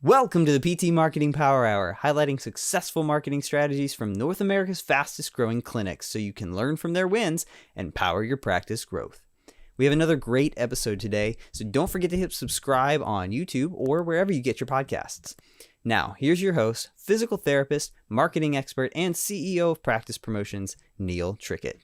Welcome to the PT Marketing Power Hour, highlighting successful marketing strategies from North America's fastest growing clinics so you can learn from their wins and power your practice growth. We have another great episode today, so don't forget to hit subscribe on YouTube or wherever you get your podcasts. Now, here's your host, physical therapist, marketing expert, and CEO of Practice Promotions, Neil Trickett.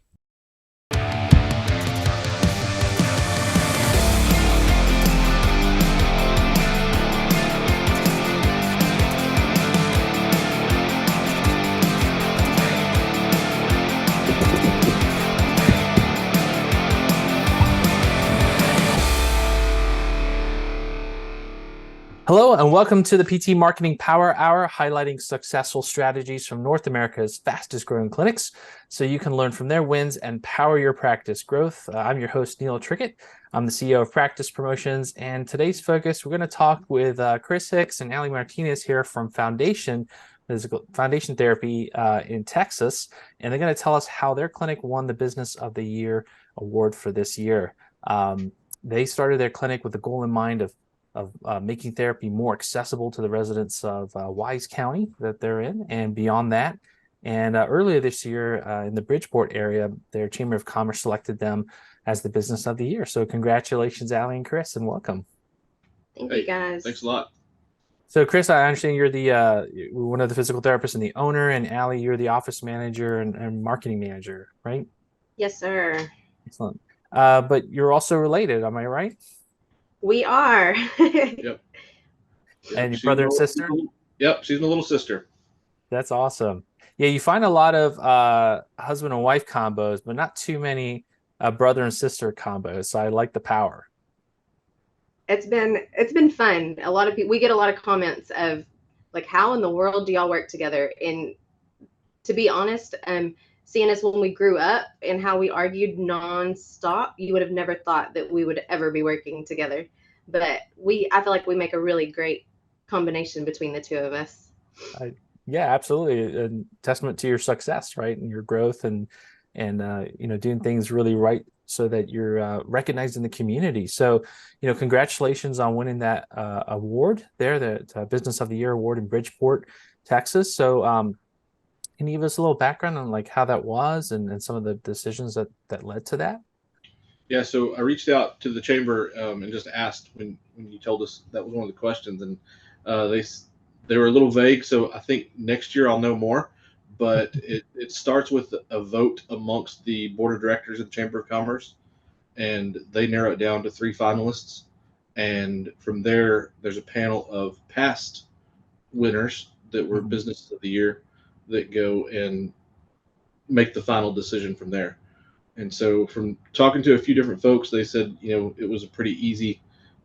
Hello and welcome to the PT Marketing Power Hour, highlighting successful strategies from North America's fastest growing clinics so you can learn from their wins and power your practice growth. I'm your host, Neil Trickett. I'm the CEO of Practice Promotions, and today's focus, we're going to talk with Chris Hicks and Ali Martinez here from Foundation Therapy in Texas, and they're going to tell us how their clinic won the Business of the Year award for this year. They started their clinic with the goal in mind of making therapy more accessible to the residents of Wise County that they're in and beyond that. And earlier this year in the Bridgeport area, their Chamber of Commerce selected them as the Business of the Year. So congratulations, Ali and Chris, and welcome. Thank you, guys. Thanks a lot. So Chris, I understand you're the one of the physical therapists and the owner, and Ali, you're the office manager and marketing manager, right? Yes, sir. Excellent. But you're also related, am I right? We are. Yep. And your brother and sister? Yep, she's my little sister. That's awesome. Yeah, you find a lot of husband and wife combos, but not too many brother and sister combos. So I like the power. It's been fun. A lot of people, we get a lot of comments of like, how in the world do y'all work together? And to be honest, seeing us when we grew up and how we argued nonstop, you would have never thought that we would ever be working together. But I feel like we make a really great combination between the two of us. Yeah, absolutely. A testament to your success, right? And your growth and doing things really right so that you're recognized in the community. So, congratulations on winning that award there, the Business of the Year award in Bridgeport, Texas. So, can you give us a little background on like how that was and some of the decisions that led to that? Yeah, so I reached out to the chamber and just asked when you told us that was one of the questions, and they were a little vague. So I think next year I'll know more. But it starts with a vote amongst the board of directors of the Chamber of Commerce, and they narrow it down to 3 finalists. And from there, there's a panel of past winners that were Business of the Year that go and make the final decision from there. And so from talking to a few different folks, they said, it was a pretty easy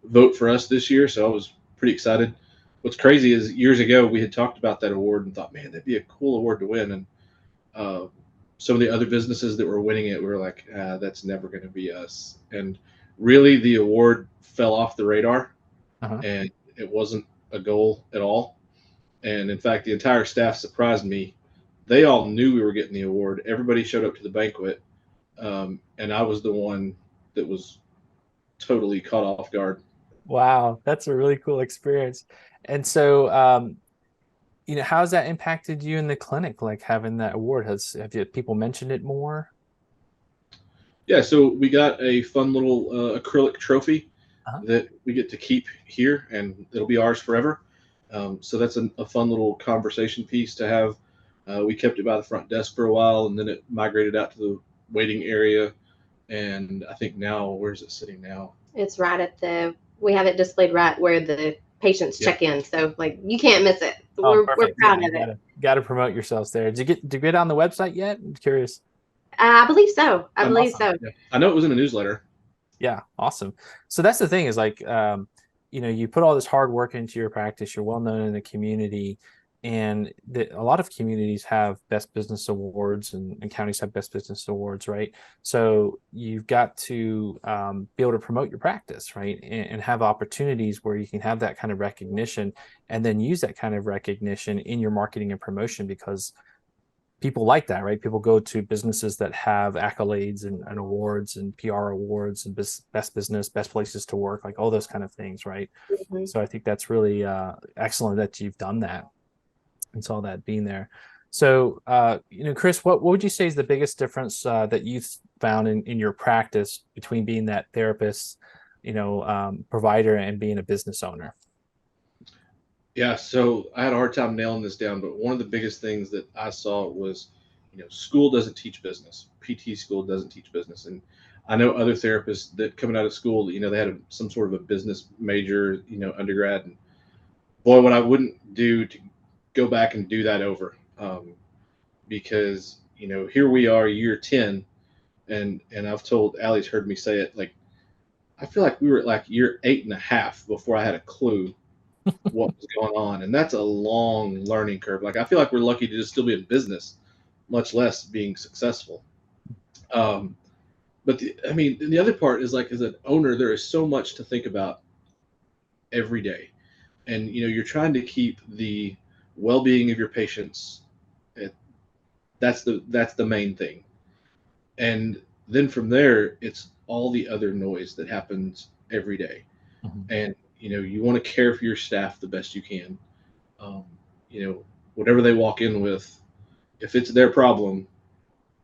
vote for us this year. So I was pretty excited. What's crazy is years ago, we had talked about that award and thought, man, that'd be a cool award to win. And some of the other businesses that were winning it were like, that's never going to be us. And really the award fell off the radar and it wasn't a goal at all. And in fact, the entire staff surprised me. They all knew we were getting the award. Everybody showed up to the banquet. And I was the one that was totally caught off guard. Wow, that's a really cool experience. And so, how has that impacted you in the clinic, like having that award? Have people mentioned it more? Yeah, so we got a fun little acrylic trophy that we get to keep here, and it'll be ours forever. So that's a fun little conversation piece to have. We kept it by the front desk for a while, and then it migrated out to the waiting area. And I think now, where's it sitting now? It's right we have it displayed right where the patients check in. So like, you can't miss it. We're proud of it. Got to promote yourselves there. Did you get on the website yet? I'm curious. I believe so. I believe awesome. so. Yeah. I know it was in a newsletter. Yeah, awesome. So that's the thing is like, you put all this hard work into your practice. You're well known in the community, and a lot of communities have best business awards and counties have best business awards, right? So you've got to be able to promote your practice, right? And have opportunities where you can have that kind of recognition and then use that kind of recognition in your marketing and promotion, because people like that, right? People go to businesses that have accolades and awards and PR awards and best business, best places to work, like all those kind of things, right? Mhm. So I think that's really excellent that you've done that and saw that being there. So, Chris, what would you say is the biggest difference that you've found in your practice between being that therapist, provider and being a business owner? Yeah, so I had a hard time nailing this down, but one of the biggest things that I saw was, school doesn't teach business. PT school doesn't teach business, and I know other therapists that coming out of school, they had some sort of a business major, undergrad, and boy, what I wouldn't do to go back and do that over, because here we are, year 10, and I've told Allie's heard me say it, like I feel like we were at like year 8.5 before I had a clue what was going on. And that's a long learning curve. Like, I feel like we're lucky to just still be in business, much less being successful. Um, but the other part is like, as an owner, there is so much to think about every day. And, you're trying to keep the well-being of your patients. That's the main thing. And then from there, it's all the other noise that happens every day. Mm-hmm. And, you want to care for your staff the best you can. Um, whatever they walk in with, if it's their problem,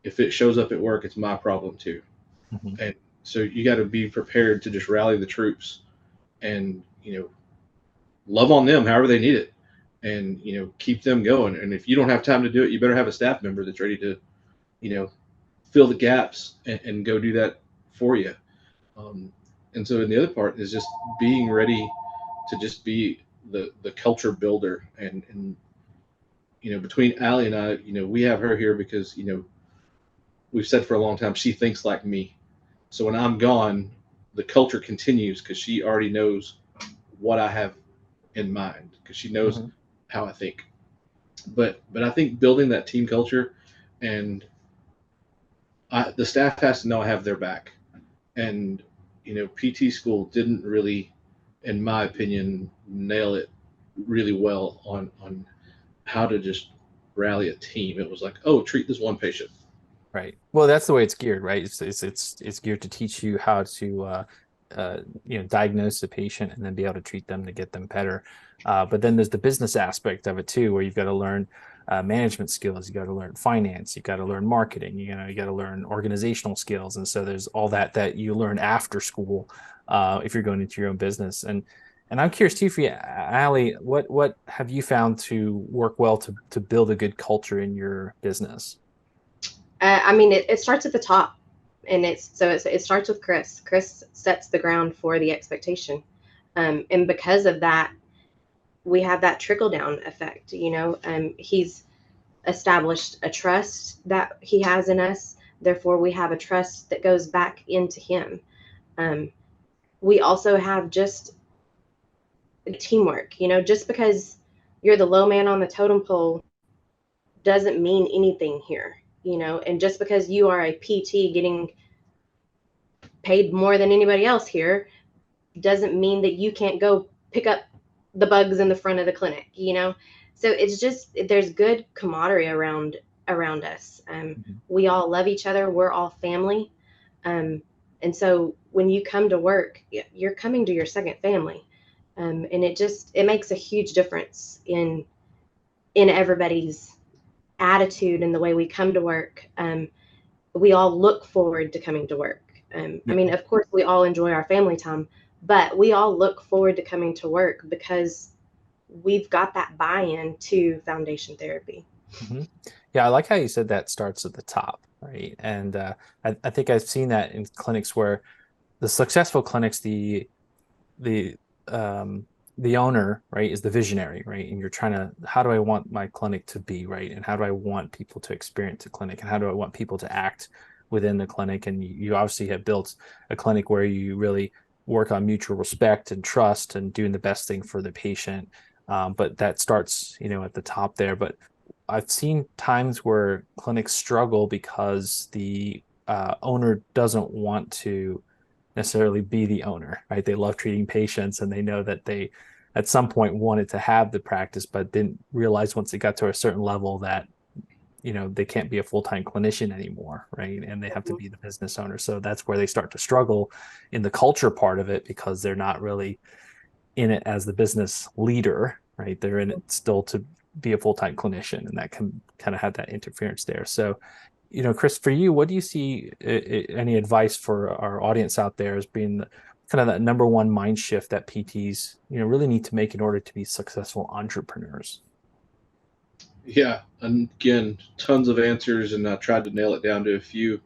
if it shows up at work, it's my problem too. Mm-hmm. And so you got to be prepared to just rally the troops and, love on them however they need it and, keep them going. And if you don't have time to do it, you better have a staff member that's ready to, fill the gaps and go do that for you. And so, the other part is just being ready to just be the culture builder. And between Allie and I, we have her here because, we've said for a long time, she thinks like me. So when I'm gone, the culture continues because she already knows what I have in mind because she knows Mm-hmm. how I think. But I think building that team culture and the staff has to know I have their back. And, PT school didn't really, in my opinion, nail it really well on how to just rally a team. It was like, oh, treat this one patient. Right. Well, that's the way it's geared, right? It's geared to teach you how to diagnose a patient and then be able to treat them to get them better. But then there's the business aspect of it too, where you've got to learn management skills, you got to learn finance, you got to learn marketing, you got to learn organizational skills, and so there's all that you learn after school if you're going into your own business. And I'm curious too for you, Allie, what have you found to work well to build a good culture in your business? It starts at the top, and it starts with Chris. Chris sets the ground for the expectation, and because of that, we have that trickle down effect. He's established a trust that he has in us. Therefore, we have a trust that goes back into him. We also have just teamwork. Just because you're the low man on the totem pole doesn't mean anything here. And just because you are a PT getting paid more than anybody else here doesn't mean that you can't go pick up the bugs in the front of the clinic. So it's just, there's good camaraderie around us. Mm-hmm. We all love each other. We're all family. And so when you come to work, you're coming to your second family. And it makes a huge difference in everybody's attitude and the way we come to work. We all look forward to coming to work. Of course, we all enjoy our family time, but we all look forward to coming to work because we've got that buy-in to foundation therapy. Mm-hmm. Yeah, I like how you said that starts at the top, right? And I think I've seen that in clinics where the successful clinics, the owner, right, is the visionary, right? And you're trying to, how do I want my clinic to be, right? And how do I want people to experience the clinic? And how do I want people to act within the clinic? And you obviously have built a clinic where you really work on mutual respect and trust and doing the best thing for the patient. But that starts, at the top there. But I've seen times where clinics struggle because the owner doesn't want to necessarily be the owner, right? They love treating patients and they know that they at some point wanted to have the practice, but didn't realize once it got to a certain level that they can't be a full-time clinician anymore, right? And they have to be the business owner. So that's where they start to struggle in the culture part of it, because they're not really in it as the business leader, right? They're in it still to be a full-time clinician, and that can kind of have that interference there. So, Chris, for you, what do you see, any advice for our audience out there as being kind of that number one mind shift that PTs, really need to make in order to be successful entrepreneurs? Yeah, and again, tons of answers, and I tried to nail it down to a few.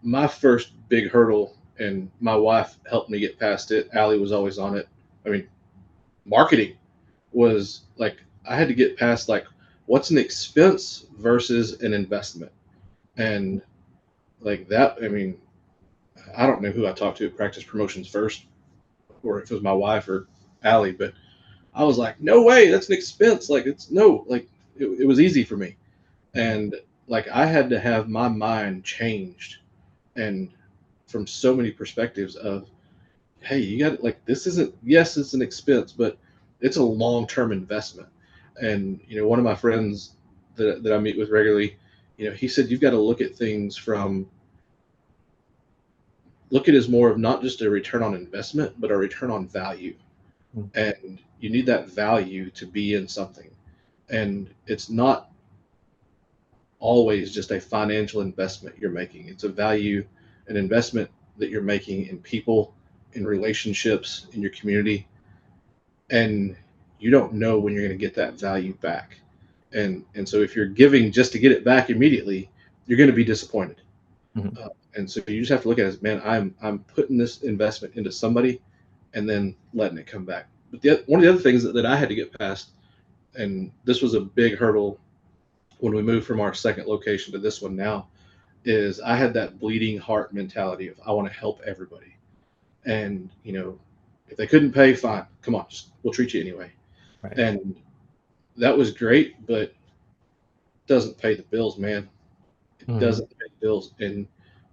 My first big hurdle, and my wife helped me get past it. Allie was always on it. I mean, marketing was like, I had to get past like, what's an expense versus an investment, and like that. I mean, I don't know who I talked to at Practice Promotions first, or if it was my wife or Allie, but I was like, no way, that's an expense. Like, it's no, like, it was easy for me. And like, I had to have my mind changed, and from so many perspectives of, hey, you got, like, this isn't, yes, it's an expense, but it's a long-term investment. And, one of my friends that I meet with regularly, he said, you've got to look at things from, look at it as more of not just a return on investment, but a return on value. Mm. And you need that value to be in something. And it's not always just a financial investment you're making. It's a value, an investment that you're making in people, in relationships, in your community. And you don't know when you're going to get that value back. And so if you're giving just to get it back immediately, you're going to be disappointed. Mhm. And so you just have to look at it as, man, I'm putting this investment into somebody and then letting it come back. But one of the other things that I had to get past, and this was a big hurdle when we moved from our second location to this one now, is I had that bleeding heart mentality of, I want to help everybody. And, if they couldn't pay, fine, come on, we'll treat you anyway. Right. And that was great, but it doesn't pay the bills, man. It Mhm. doesn't pay the bills. And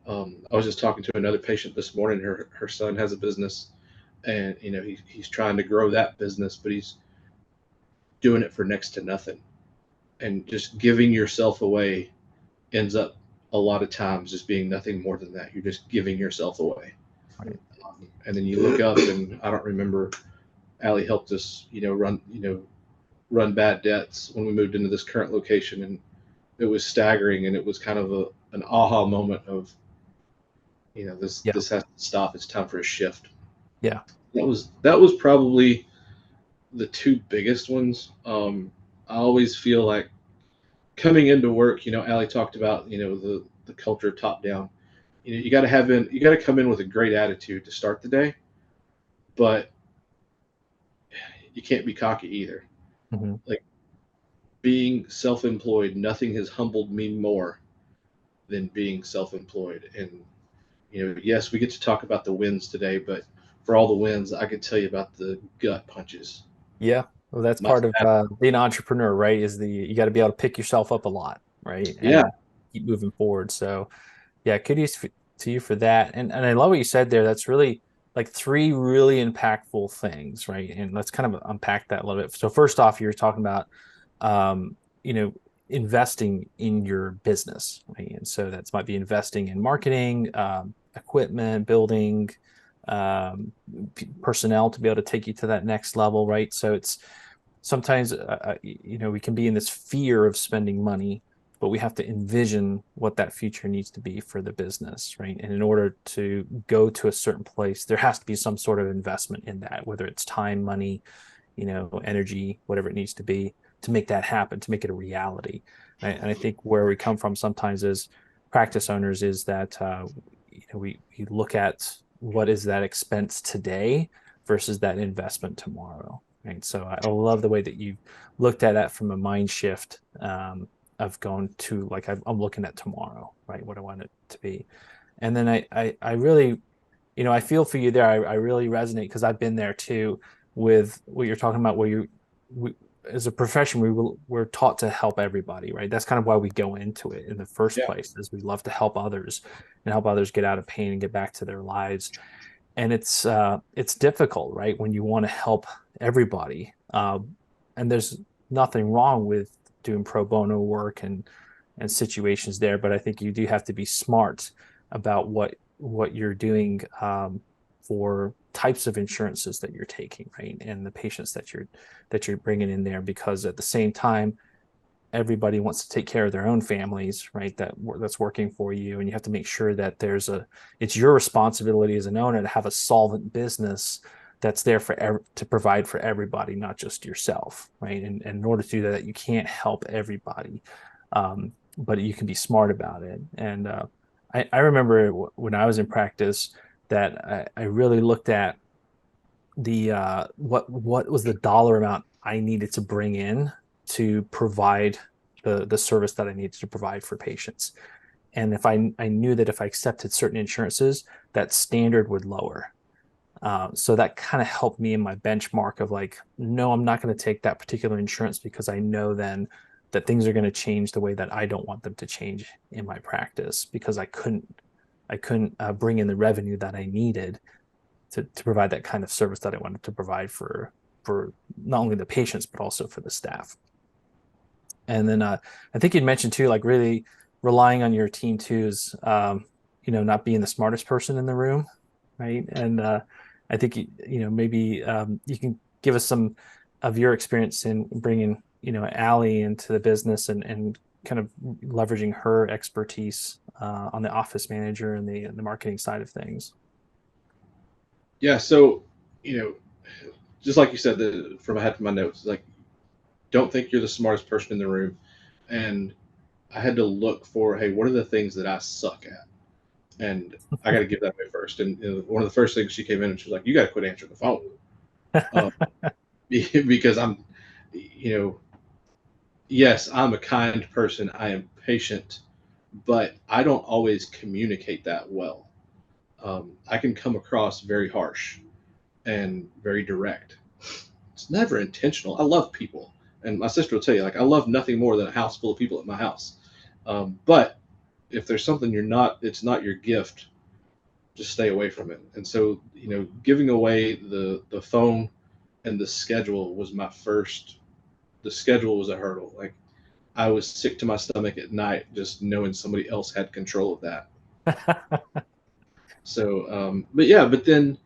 I was just talking to another patient this morning. Her son has a business, and he's trying to grow that business, but he's doing it for next to nothing. And just giving yourself away ends up a lot of times just being nothing more than that. You're just giving yourself away. Right. And then you look up, and I don't remember. Allie helped us, run bad debts when we moved into this current location, and it was staggering, and it was kind of an aha moment of, this Yeah. this has to stop. It's time for a shift. Yeah. That was probably the two biggest ones. I always feel like coming into work, Allie talked about, the culture top down. You got to come in with a great attitude to start the day, but you can't be cocky either. Mhm. Like, being self-employed, nothing has humbled me more than being self-employed. And yes, we get to talk about the wins today, but for all the wins, I could tell you about the gut punches. Yeah. Well, that's My part of being an entrepreneur, right? Is you got to be able to pick yourself up a lot, right? Yeah, And keep moving forward. So, yeah, kudos to you for that. And I love what you said there. That's really like three really impactful things, right? And let's kind of unpack that a little bit. So first off, you're talking about, um, you know, investing in your business, right? And so that might be investing in marketing, equipment, building, personnel to be able to take you to that next level, right? So it's sometimes, we can be in this fear of spending money, but we have to envision what that future needs to be for the business, right? And in order to go to a certain place, there has to be some sort of investment in that, whether it's time, money, energy, whatever it needs to be to make that happen, to make it a reality. And I think where we come from sometimes as practice owners is that we look at what is that expense today versus that investment tomorrow. Right. So I love the way that you looked at that from a mind shift, of going to like, I'm looking at tomorrow, right? What I want it to be. And then I really, I feel for you there. I really resonate because I've been there too with what you're talking about, where as a profession, we're taught to help everybody, right? That's kind of why we go into it in the first yeah, place, is we love to help others and help others get out of pain and get back to their lives. And it's difficult, right? When you want to help everybody, and there's nothing wrong with doing pro bono work and situations there, but I think you do have to be smart about what you're doing for types of insurances that you're taking, right, and the patients that you're bringing in there, because at the same time, everybody wants to take care of their own families, right? That's working for you, and you have to make sure that it's your responsibility as an owner to have a solvent business that's there to provide for everybody, not just yourself, right? And in order to do that, you can't help everybody, but you can be smart about it. And I remember when I was in practice that I really looked at the what was the dollar amount I needed to bring in to provide the service that I needed to provide for patients. And if I knew that if I accepted certain insurances, that standard would lower. So that kind of helped me in my benchmark of like, no, I'm not going to take that particular insurance because I know then that things are going to change the way that I don't want them to change in my practice, because I couldn't bring in the revenue that I needed to provide that kind of service that I wanted to provide for not only the patients, but also for the staff. And then I think you'd mentioned too, like really relying on your team too is, not being the smartest person in the room, right? And I think, maybe you can give us some of your experience in bringing, Allie into the business and kind of leveraging her expertise on the office manager and the marketing side of things. Yeah. So, just like you said, from I had my notes, like, don't think you're the smartest person in the room. And I had to look for, hey, what are the things that I suck at? And I got to give that away first. And one of the first things she came in and she was like, you got to quit answering the phone. Because I'm, yes, I'm a kind person. I am patient, but I don't always communicate that well. I can come across very harsh and very direct. It's never intentional. I love people. And my sister will tell you, like, I love nothing more than a house full of people at my house. But if there's something it's not your gift, just stay away from it. And so, giving away the phone and the schedule was the schedule was a hurdle. Like, I was sick to my stomach at night just knowing somebody else had control of that. So, but then,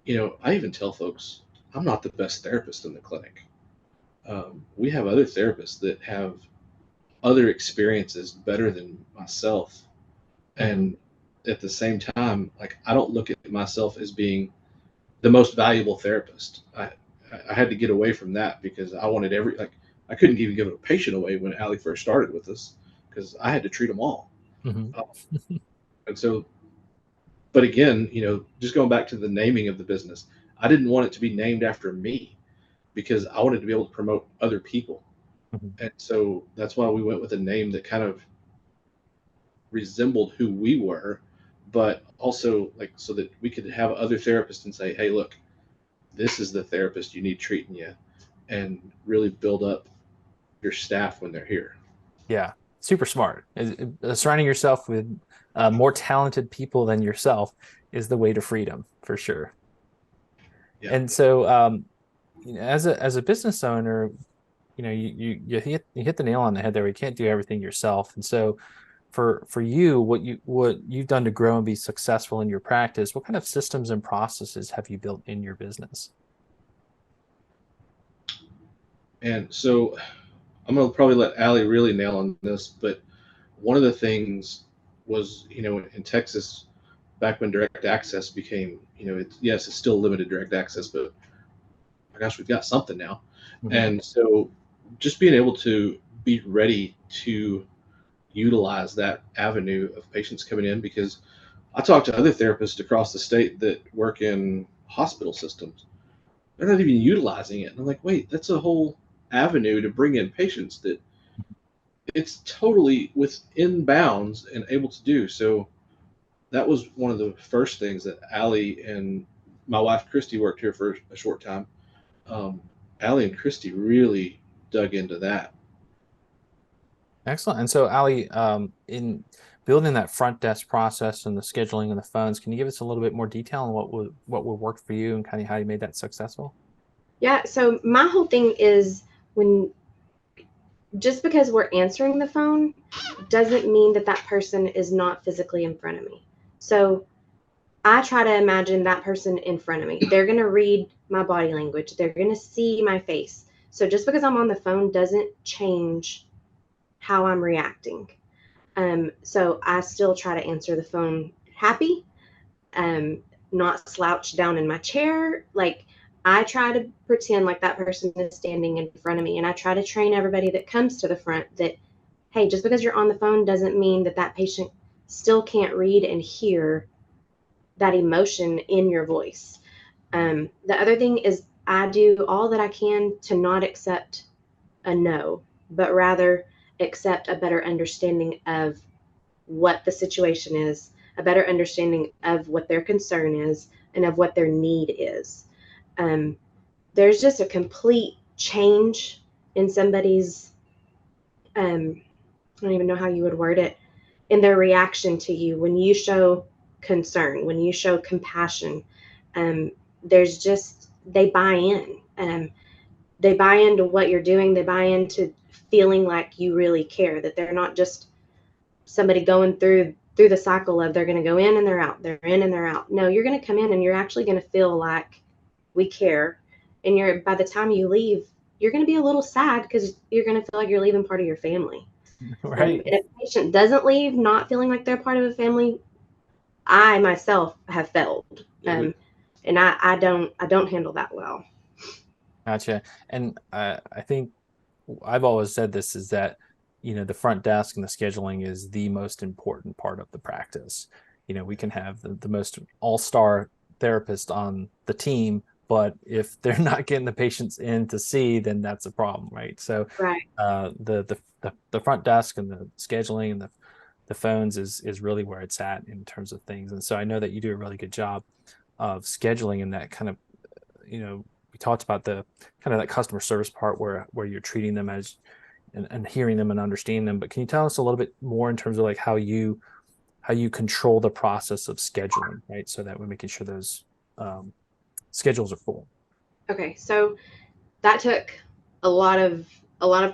I even tell folks, I'm not the best therapist in the clinic. We have other therapists that have other experiences better than myself. And at the same time, like, I don't look at myself as being the most valuable therapist. I had to get away from that because I wanted I couldn't even give a patient away when Allie first started with us because I had to treat them all. And so, but again, just going back to the naming of the business, I didn't want it to be named after me because I wanted to be able to promote other people. And so that's why we went with a name that kind of resembled who we were, but also like so that we could have other therapists and say, hey, look, this is the therapist you need treating you, and really build up your staff when they're here. Yeah, super smart. Surrounding yourself with more talented people than yourself is the way to freedom, for sure. Yeah. And so, as a business owner, you hit the nail on the head there. You can't do everything yourself, and so for you, what you've done to grow and be successful in your practice, what kind of systems and processes have you built in your business? And so I'm going to probably let Allie really nail on this, but one of the things was, in Texas, back when direct access became, yes, it's still limited direct access, but my gosh, we've got something now. And so just being able to be ready to utilize that avenue of patients coming in, because I talk to other therapists across the state that work in hospital systems. They're not even utilizing it. And I'm like, wait, that's a whole avenue to bring in patients that it's totally within bounds and able to do. So that was one of the first things that Allie and my wife, Christy, worked here for a short time. Allie and Christy really dug into that. Excellent. And so, Ali, in building that front desk process and the scheduling and the phones, can you give us a little bit more detail on what would work for you and kind of how you made that successful? Yeah. So my whole thing is when just because we're answering the phone doesn't mean that that person is not physically in front of me. So I try to imagine that person in front of me. They're going to read my body language. They're going to see my face. So just because I'm on the phone doesn't change how I'm reacting. So I still try to answer the phone happy, not slouched down in my chair. Like, I try to pretend like that person is standing in front of me. And I try to train everybody that comes to the front that, hey, just because you're on the phone doesn't mean that that patient still can't read and hear that emotion in your voice. The other thing is, I do all that I can to not accept a no, but rather accept a better understanding of what the situation is, a better understanding of what their concern is, and of what their need is. Um, there's just a complete change in somebody's, I don't even know how you would word it, in their reaction to you when you show concern, when you show compassion. Um, there's just, they buy in. They buy into what you're doing. They buy into feeling like you really care, that they're not just somebody going through the cycle of they're going to go in and they're out, they're in and they're out. No, you're going to come in and you're actually going to feel like we care. And you're, by the time you leave, you're going to be a little sad because you're going to feel like you're leaving part of your family. Right. If a patient doesn't leave not feeling like they're part of a family, I myself have failed. And I don't handle that well. Gotcha. And I think I've always said this is that, the front desk and the scheduling is the most important part of the practice. We can have the most all-star therapist on the team, but if they're not getting the patients in to see, then that's a problem, right? So Right. the front desk and the scheduling and the phones is really where it's at in terms of things. And so I know that you do a really good job of scheduling and that kind of, we talked about the kind of that customer service part where you're treating them as and hearing them and understanding them. But can you tell us a little bit more in terms of like how you control the process of scheduling, right? So that we're making sure those schedules are full. Okay, so that took a lot of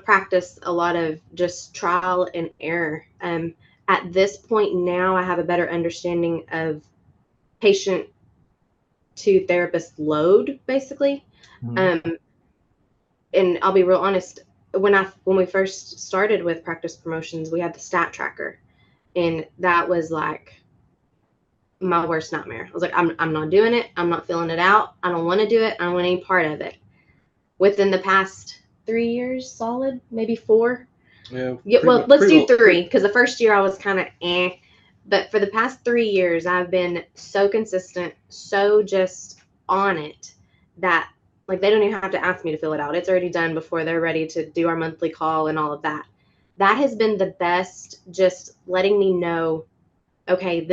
practice, a lot of just trial and error. At this point now, I have a better understanding of patient to therapist load, basically. Mm-hmm. And I'll be real honest. When we first started with practice promotions, we had the stat tracker, and that was like my worst nightmare. I was like, I'm not doing it. I'm not filling it out. I don't want to do it. I don't want any part of it. Within the past 3 years, solid, maybe 4. Yeah. Well, let's do 3 because the first year I was kind of but for the past 3 years, I've been so consistent, so just on it that like they don't even have to ask me to fill it out. It's already done before they're ready to do our monthly call and all of that. That has been the best, just letting me know, okay,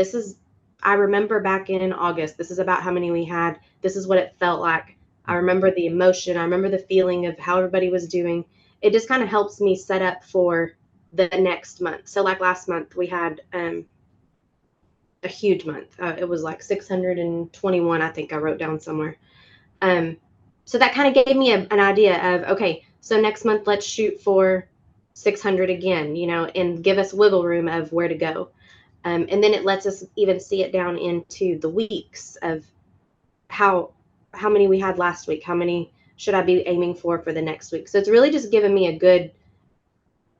I remember back in August, this is about how many we had. This is what it felt like. I remember the emotion. I remember the feeling of how everybody was doing. It just kind of helps me set up for the next month. So like last month, we had a huge month. It was like 621, I think I wrote down somewhere. So that kind of gave me an idea of, okay, so next month, let's shoot for 600 again, and give us wiggle room of where to go. And then it lets us even see it down into the weeks of how many we had last week, how many should I be aiming for the next week. So it's really just given me a good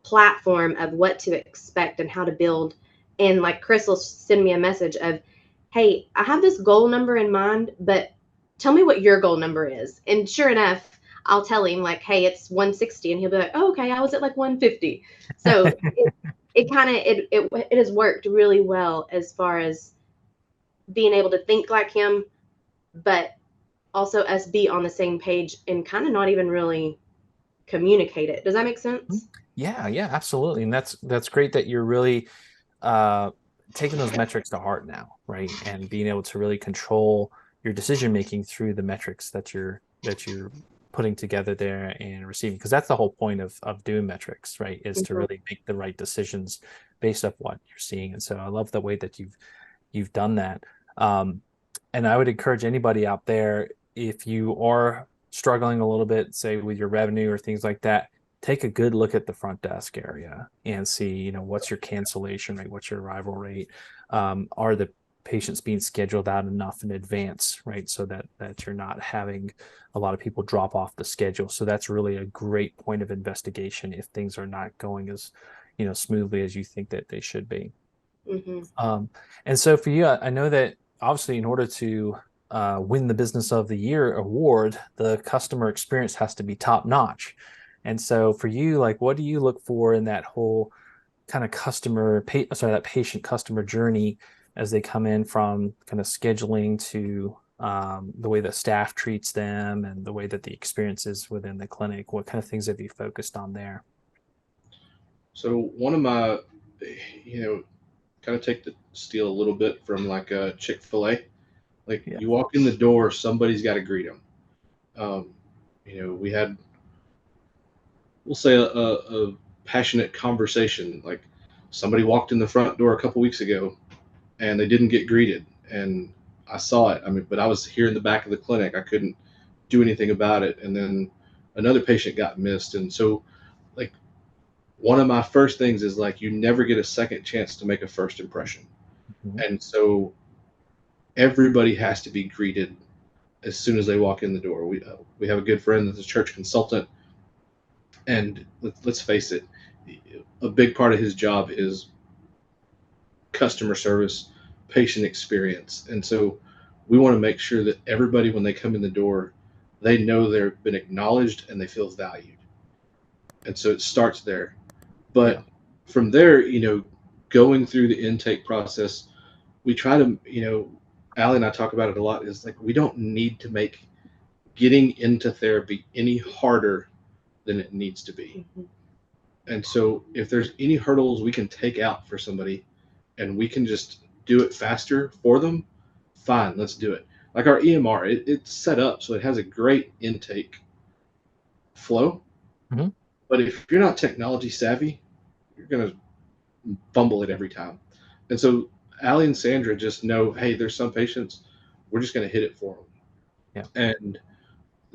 platform of what to expect and how to build. And like Chris will send me a message of, hey, I have this goal number in mind, but tell me what your goal number is. And sure enough, I'll tell him like, hey, it's 160, and he'll be like, oh, okay, I was at like 150. So it has worked really well as far as being able to think like him, but also us be on the same page and kind of not even really communicate it. Does that make sense? Yeah, absolutely. And that's great that you're really taking those metrics to heart now, right? And being able to really control your decision making through the metrics that you're putting together there and receiving, because that's the whole point of doing metrics, right? Is to really make the right decisions based off what you're seeing. And so I love the way that you've done that. And I would encourage anybody out there, if you are struggling a little bit, say with your revenue or things like that, take a good look at the front desk area and see, you know, what's your cancellation rate, what's your arrival rate, are the patients being scheduled out enough in advance, right? So that you're not having a lot of people drop off the schedule. So that's really a great point of investigation if things are not going as, you know, smoothly as you think that they should be. Mm-hmm. And so for you, I know that obviously in order to win the Business of the Year award, the customer experience has to be top notch. And so for you, like, what do you look for in that whole kind of that patient customer journey as they come in from kind of scheduling to the way that staff treats them and the way that the experience is within the clinic? What kind of things have you focused on there? So one of my, kind of steal a little bit from like a Chick-fil-A. Like Yeah. you walk in the door, somebody's got to greet them. We had, we'll say a passionate conversation. Like somebody walked in the front door a couple weeks ago and they didn't get greeted. And I saw it. I mean, but I was here in the back of the clinic. I couldn't do anything about it. And then another patient got missed. And so like one of my first things is like, you never get a second chance to make a first impression. Mhm. And so everybody has to be greeted as soon as they walk in the door. We have a good friend that's a church consultant, and let's face it, a big part of his job is customer service, patient experience, and so we want to make sure that everybody, when they come in the door, they know they've been acknowledged and they feel valued. And so it starts there. Yeah. But from there, going through the intake process, we try to, Allie and I talk about it a lot, is like we don't need to make getting into therapy any harder than it needs to be. Mm-hmm. And so if there's any hurdles we can take out for somebody and we can just do it faster for them, fine, let's do it. Like our EMR, it's set up so it has a great intake flow. Mm-hmm. But if you're not technology savvy, you're going to fumble it every time. And so Allie and Sandra just know, hey, there's some patients, we're just going to hit it for them. Yeah. And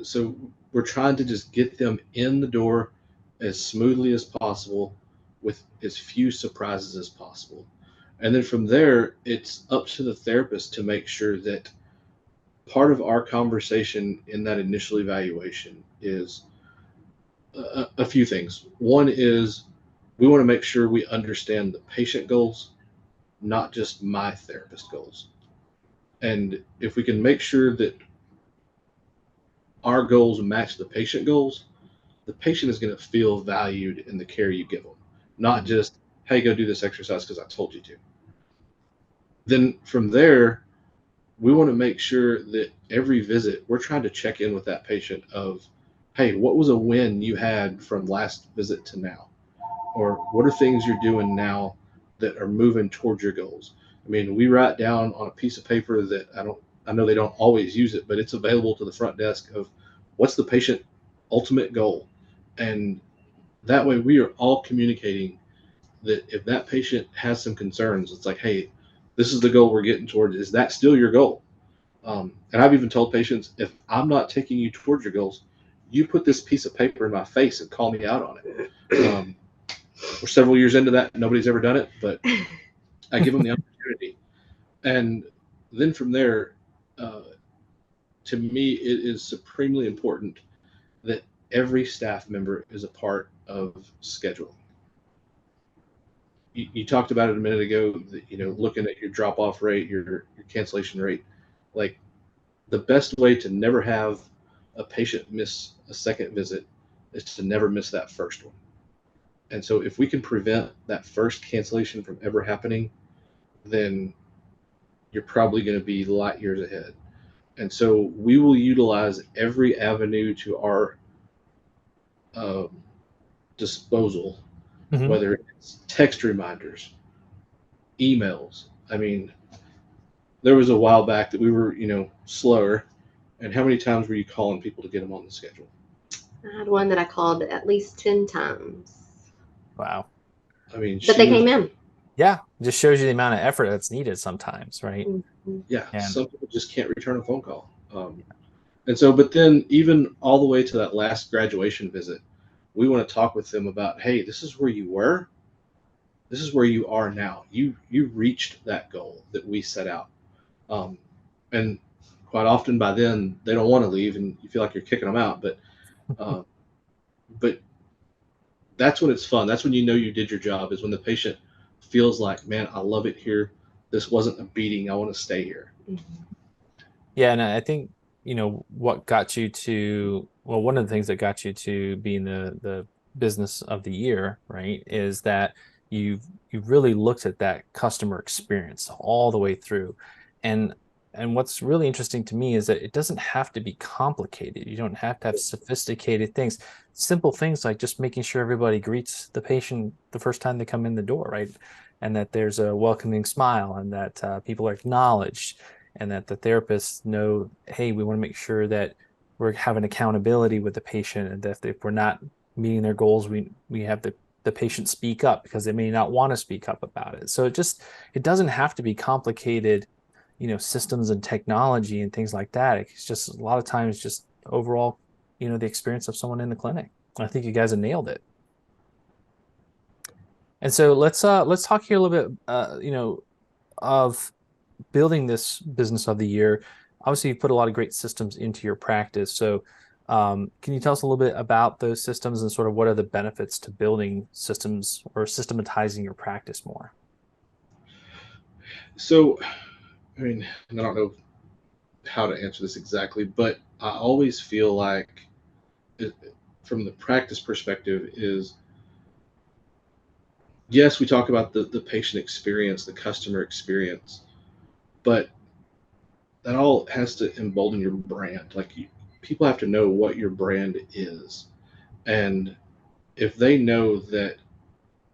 so we're trying to just get them in the door as smoothly as possible with as few surprises as possible. And then from there, it's up to the therapist to make sure that part of our conversation in that initial evaluation is a few things. One is we want to make sure we understand the patient goals, not just my therapist goals. And if we can make sure that our goals match the patient goals, the patient is going to feel valued in the care you give them, not just, hey, go do this exercise because I told you to. Then from there, we want to make sure that every visit, we're trying to check in with that patient of, hey, what was a win you had from last visit to now? Or what are things you're doing now that are moving towards your goals? I mean, we write down on a piece of paper that I know they don't always use it, but it's available to the front desk of what's the patient ultimate goal. And that way we are all communicating that if that patient has some concerns, it's like, hey, this is the goal we're getting towards. Is that still your goal? And I've even told patients, if I'm not taking you towards your goals, you put this piece of paper in my face and call me out on it. We're several years into that. Nobody's ever done it, but I give them the opportunity. And then from there, to me, it is supremely important that every staff member is a part of scheduling. You talked about it a minute ago, looking at your drop-off rate, your cancellation rate. Like the best way to never have a patient miss a second visit is to never miss that first one. And so if we can prevent that first cancellation from ever happening, then you're probably going to be light years ahead. And so we will utilize every avenue to our disposal, Mm-hmm. whether it's text reminders, emails. I mean, there was a while back that we were, slower. And how many times were you calling people to get them on the schedule? I had one that I called at least 10 times. Wow. I mean, but they came in. Yeah, just shows you the amount of effort that's needed sometimes, right? Mm-hmm. Yeah, and some people just can't return a phone call. And so, but then even all the way to that last graduation visit, we want to talk with them about, hey, this is where you were, this is where you are now. You reached that goal that we set out. And quite often by then they don't want to leave and you feel like you're kicking them out, uh, but that's when it's fun. That's when you know you did your job, is when the patient feels like, man, I love it here. This wasn't a beating. I want to stay here. Yeah, and I think, what got you to, well, one of the things that got you to being the business of the year, right, is that you've really looked at that customer experience all the way through. And what's really interesting to me is that it doesn't have to be complicated. You don't have to have sophisticated things. Simple things like just making sure everybody greets the patient the first time they come in the door, right? And that there's a welcoming smile, and that people are acknowledged, and that the therapists know, hey, we want to make sure that we're having accountability with the patient, and that if we're not meeting their goals, we have the patient speak up because they may not want to speak up about it. So it doesn't have to be complicated, systems and technology and things like that. It's just a lot of times just overall, the experience of someone in the clinic. I think you guys have nailed it. And so let's talk here a little bit, of building this business of the year. Obviously, you've put a lot of great systems into your practice. So, can you tell us a little bit about those systems and sort of what are the benefits to building systems or systematizing your practice more? So, I mean, I don't know how to answer this exactly, but I always feel like, it, from the practice perspective, is yes, we talk about the patient experience, the customer experience, but that all has to embolden your brand. Like, people have to know what your brand is. And if they know that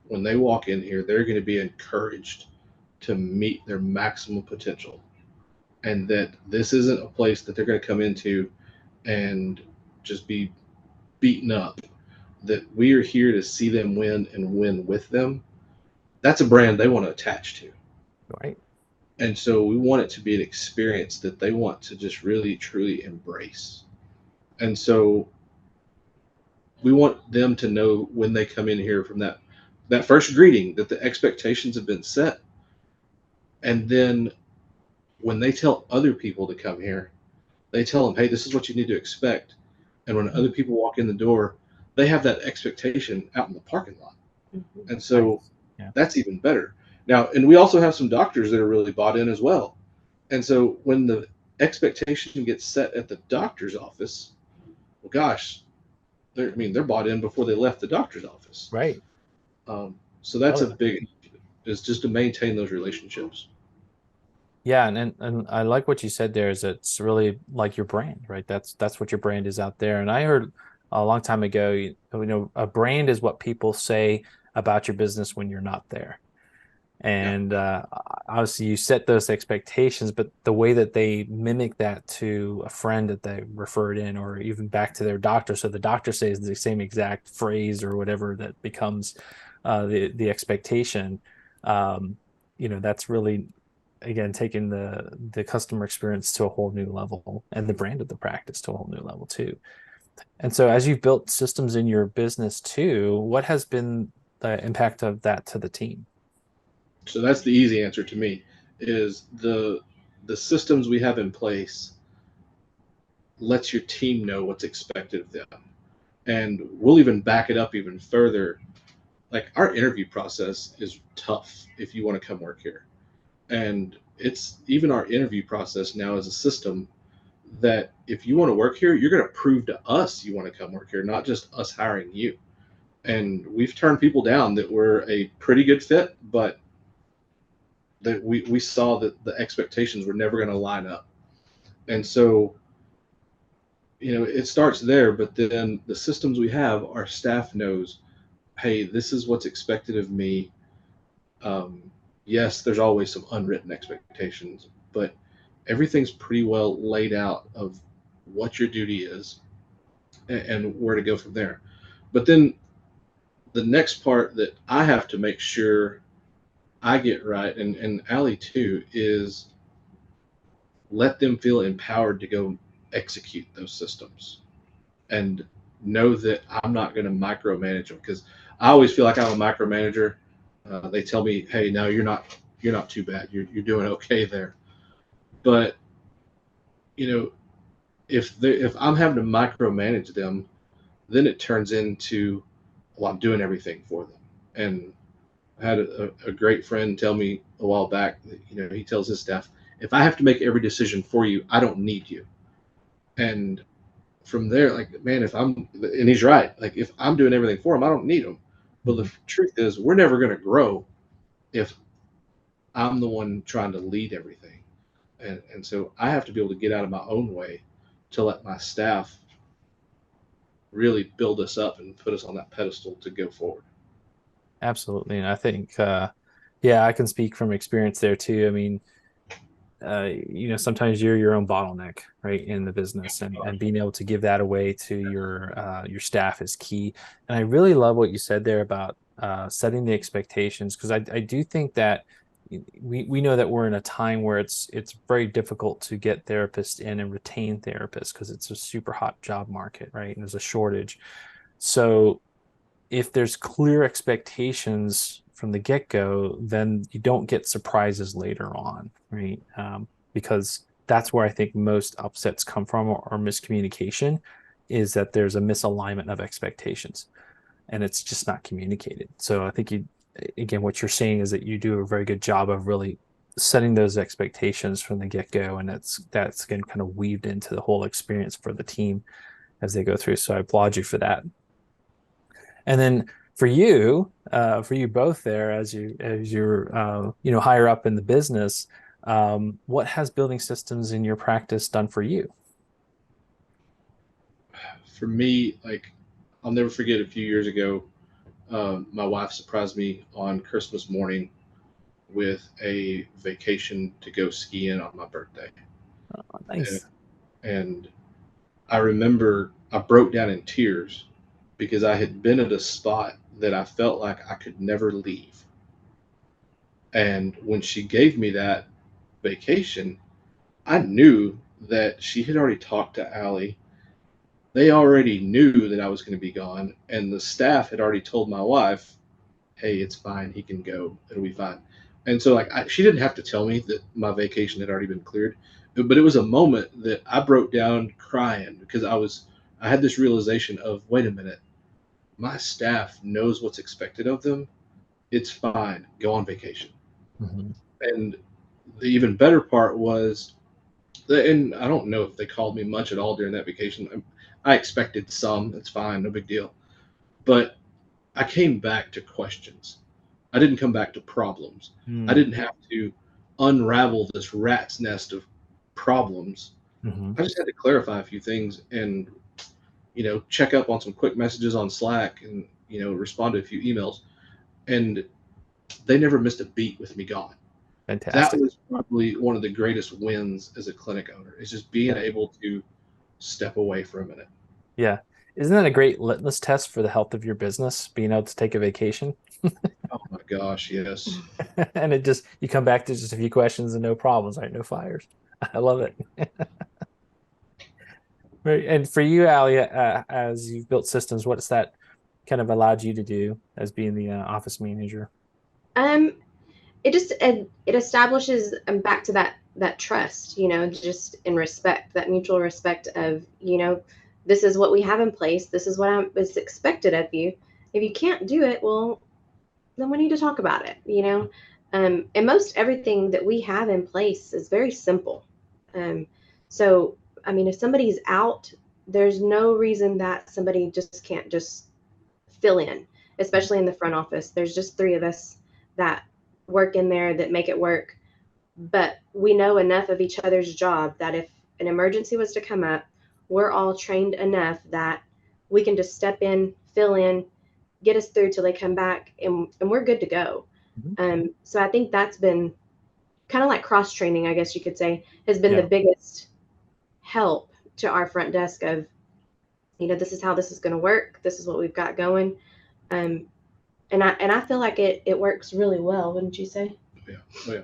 when they walk in here, they're going to be encouraged to meet their maximum potential, and that this isn't a place that they're going to come into and just be beaten up, that we are here to see them win and win with them, that's a brand they want to attach to. Right. And so we want it to be an experience that they want to just really, truly embrace. And so we want them to know when they come in here, from that first greeting, that the expectations have been set. And then when they tell other people to come here, they tell them, hey, this is what you need to expect. And when other people walk in the door, they have that expectation out in the parking lot. Mm-hmm. And so Nice. Yeah. that's even better. Now, and we also have some doctors that are really bought in as well. And so when the expectation gets set at the doctor's office, well, gosh, they're bought in before they left the doctor's office. Right. So that's Love a it. big, is just to maintain those relationships. Yeah, and I like what you said there, is it's really like your brand, right? That's what your brand is out there. And I heard a long time ago, a brand is what people say about your business when you're not there. Yeah. And obviously you set those expectations, but the way that they mimic that to a friend that they referred in, or even back to their doctor, so the doctor says the same exact phrase or whatever, that becomes the expectation. That's really, again, taking the customer experience to a whole new level, and the brand of the practice to a whole new level too. And so as you've built systems in your business too, what has been the impact of that to the team? So that's the easy answer to me, is the systems we have in place lets your team know what's expected of them. And we'll even back it up even further. Like, our interview process is tough if you want to come work here. And it's even our interview process now is a system that if you want to work here, you're going to prove to us you want to come work here, not just us hiring you. And we've turned people down that were a pretty good fit, but that we saw that the expectations were never going to line up. And so, it starts there, but then the systems we have, our staff knows, hey, this is what's expected of me. Yes, there's always some unwritten expectations, but everything's pretty well laid out of what your duty is, and where to go from there. But then the next part that I have to make sure I get right, and Allie too, is let them feel empowered to go execute those systems. And know that I'm not going to micromanage them, because I always feel like I'm a micromanager. They tell me, hey, no, you're not too bad. You're doing okay there. But if I'm having to micromanage them, then it turns into, well, I'm doing everything for them. And I had a great friend tell me a while back that, he tells his staff, if I have to make every decision for you, I don't need you. And from there, like, man, and he's right, like, if I'm doing everything for him, I don't need him. But the truth is, we're never going to grow if I'm the one trying to lead everything. And so I have to be able to get out of my own way to let my staff really build us up and put us on that pedestal to go forward. Absolutely. And I think, yeah, I can speak from experience there too. I mean, sometimes you're your own bottleneck, right, in the business, and being able to give that away to your staff is key. And I really love what you said there about setting the expectations, because I do think that we know that we're in a time where it's very difficult to get therapists in and retain therapists, because it's a super hot job market, right? And there's a shortage. So if there's clear expectations from the get-go, then you don't get surprises later on, right? Because that's where I think most upsets come from, or miscommunication, is that there's a misalignment of expectations and it's just not communicated. So I think again, what you're saying is that you do a very good job of really setting those expectations from the get-go, and that's again kind of weaved into the whole experience for the team as they go through. So I applaud you for that. And then for you both there, as you're higher up in the business, what has building systems in your practice done for you? For me, like, I'll never forget a few years ago, my wife surprised me on Christmas morning with a vacation to go skiing on my birthday. Oh, nice. And I remember I broke down in tears because I had been at a spot that I felt like I could never leave. And when she gave me that vacation, I knew that she had already talked to Allie. They already knew that I was going to be gone, and the staff had already told my wife, hey, it's fine, he can go, it'll be fine. And so, like, she didn't have to tell me that my vacation had already been cleared, but it was a moment that I broke down crying, because I had this realization of, wait a minute, my staff knows what's expected of them. It's fine, go on vacation. Mm-hmm. And the even better part was, and I don't know if they called me much at all during that vacation. I expected some. It's fine, no big deal. But I came back to questions. I didn't come back to problems. I didn't have to unravel this rat's nest of problems. Mm-hmm. I just had to clarify a few things and, check up on some quick messages on Slack and, respond to a few emails. And they never missed a beat with me gone. That Fantastic. was probably one of the greatest wins as a clinic owner, is just being able to step away for a minute. Yeah. Isn't that a great litmus test for the health of your business, being able to take a vacation? Oh my gosh, yes. And you come back to just a few questions and no problems, right? No fires. I love it. Right. And for you, Allie, as you've built systems, what has that kind of allowed you to do as being the office manager? It establishes back to that trust, just in respect, that mutual respect of, this is what we have in place, this is what is expected of you. If you can't do it, well, then we need to talk about it. And most everything that we have in place is very simple. So I mean, if somebody's out, there's no reason that somebody just can't just fill in, especially in the front office. There's just three of us that work in there that make it work. But we know enough of each other's job that if an emergency was to come up, we're all trained enough that we can just step in, fill in, get us through till they come back, and we're good to go. So I think that's been kind of like cross training, I guess you could say, has been the biggest help to our front desk of, this is how this is going to work. This is what we've got going. And I feel like it works really well, wouldn't you say? Yeah. Oh, yeah.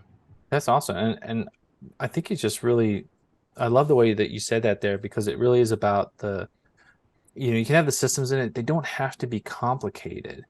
That's awesome. And I think it's just really, I love the way that you said that there, because it really is about you can have the systems in it. They don't have to be complicated.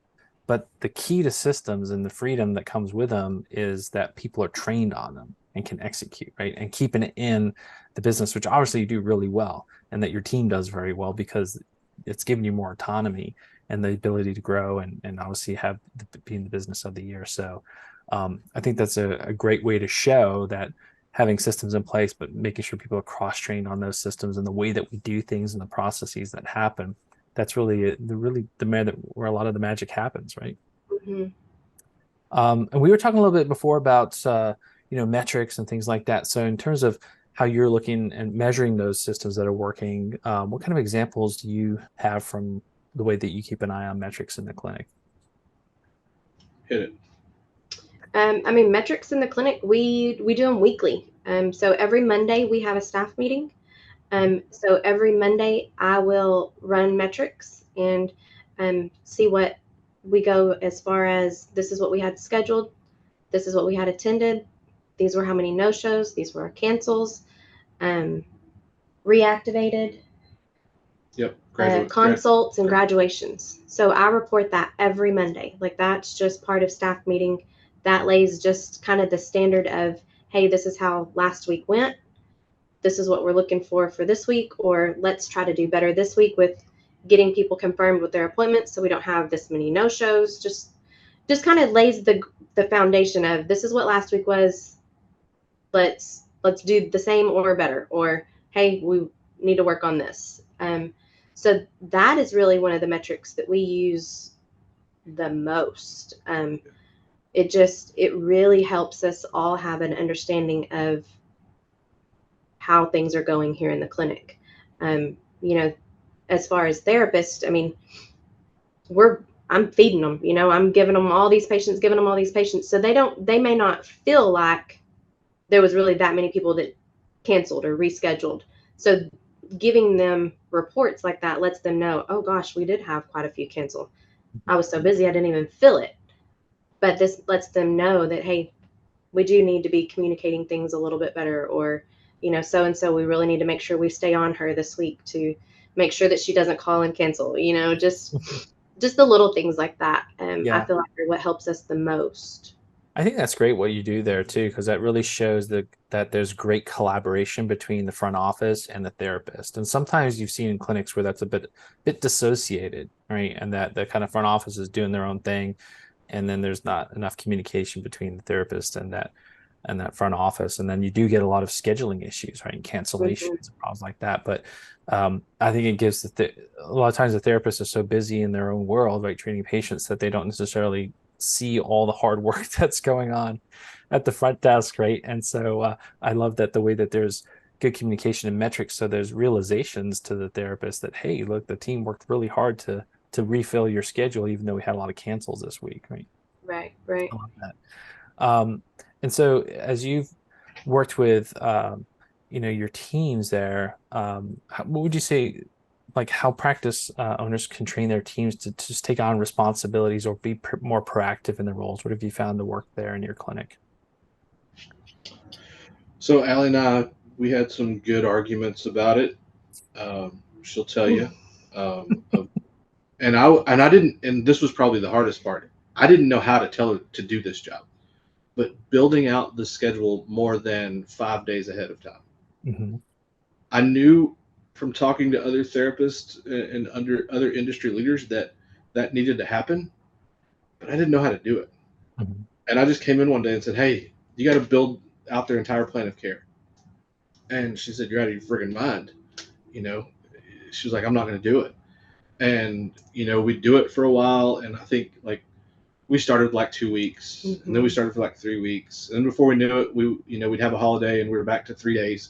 But the key to systems and the freedom that comes with them is that people are trained on them and can execute, right? And keeping it in the business, which obviously you do really well, and that your team does very well because it's giving you more autonomy and the ability to grow and obviously have being the business of the year. So I think that's a great way to show that having systems in place, but making sure people are cross-trained on those systems and the way that we do things and the processes that happen. That's really where a lot of the magic happens, right? Mm-hmm. And we were talking a little bit before about metrics and things like that. So in terms of how you're looking and measuring those systems that are working, what kind of examples do you have from the way that you keep an eye on metrics in the clinic? Hit it. Metrics in the clinic, we do them weekly. So every Monday we have a staff meeting. So every Monday I will run metrics and see what we go as far as this is what we had scheduled, this is what we had attended, these were how many no-shows, these were cancels, reactivated, consults and graduations. So I report that every Monday. Like that's just part of staff meeting. That lays just kind of the standard of, hey, this is how last week went. This is what we're looking for this week, or let's try to do better this week with getting people confirmed with their appointments so we don't have this many no-shows. Just kind of lays the foundation of this is what last week was. Let's do the same or better, or hey, we need to work on this. So that is really one of the metrics that we use the most. It really helps us all have an understanding of how things are going here in the clinic. As far as therapists, I'm feeding them, I'm giving them all these patients, so they may not feel like there was really that many people that canceled or rescheduled. So giving them reports like that lets them know, oh gosh, we did have quite a few cancel. I was so busy I didn't even feel it. But this lets them know that, hey, we do need to be communicating things a little bit better, or so and so we really need to make sure we stay on her this week to make sure that she doesn't call and cancel, just the little things like that. I feel like are what helps us the most. I think that's great what you do there too, because that really shows that there's great collaboration between the front office and the therapist. And sometimes you've seen in clinics where that's a bit dissociated, right? And that the kind of front office is doing their own thing, and then there's not enough communication between the therapist and that front office, and then you do get a lot of scheduling issues, right? And cancellations and problems like that. But I think it gives a lot of times the therapists are so busy in their own world, right, treating patients, that they don't necessarily see all the hard work that's going on at the front desk, right? And so I love that the way that there's good communication and metrics, so there's realizations to the therapist that, hey, look, the team worked really hard to refill your schedule, even though we had a lot of cancels this week, right? Right. I love that. And so as you've worked with your teams there, what would you say, like how practice owners can train their teams to just take on responsibilities or be more proactive in their roles? What have you found to work there in your clinic? So Allie and I, we had some good arguments about it. She'll tell you. And I didn't, and this was probably the hardest part. I didn't know how to tell her to do this job, but building out the schedule more than 5 days ahead of time. Mm-hmm. I knew from talking to other therapists and other industry leaders that needed to happen, but I didn't know how to do it. Mm-hmm. And I just came in one day and said, hey, you got to build out their entire plan of care. And she said, you're out of your friggin' mind. She was like, I'm not going to do it. And, we'd do it for a while. And I think we started with like 2 weeks, and then we started for like 3 weeks. And before we knew it, we'd have a holiday and we were back to 3 days.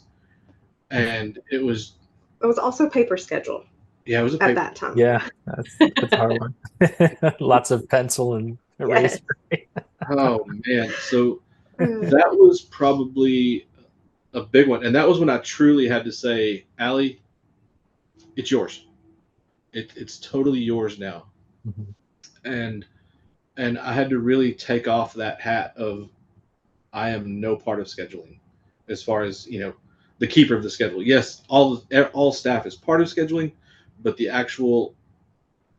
And it was also paper schedule. Yeah, it was at that time. Yeah, that's hard one. Lots of pencil and eraser. Yes. Oh man. So that was probably a big one. And that was when I truly had to say, Allie, it's yours. It's totally yours now. Mm-hmm. And I had to really take off that hat of I am no part of scheduling, as far as the keeper of the schedule. Yes, all staff is part of scheduling, but the actual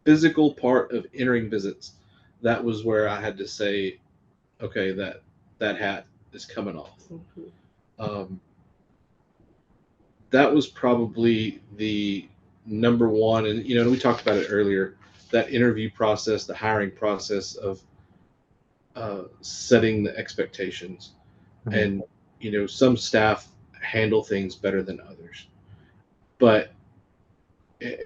physical part of entering visits, that was where I had to say, okay, that hat is coming off. Mhm. Um, that was probably the number one. And, we talked about it earlier, that interview process, the hiring process of setting the expectations. Mhm. And, some staff handle things better than others. But,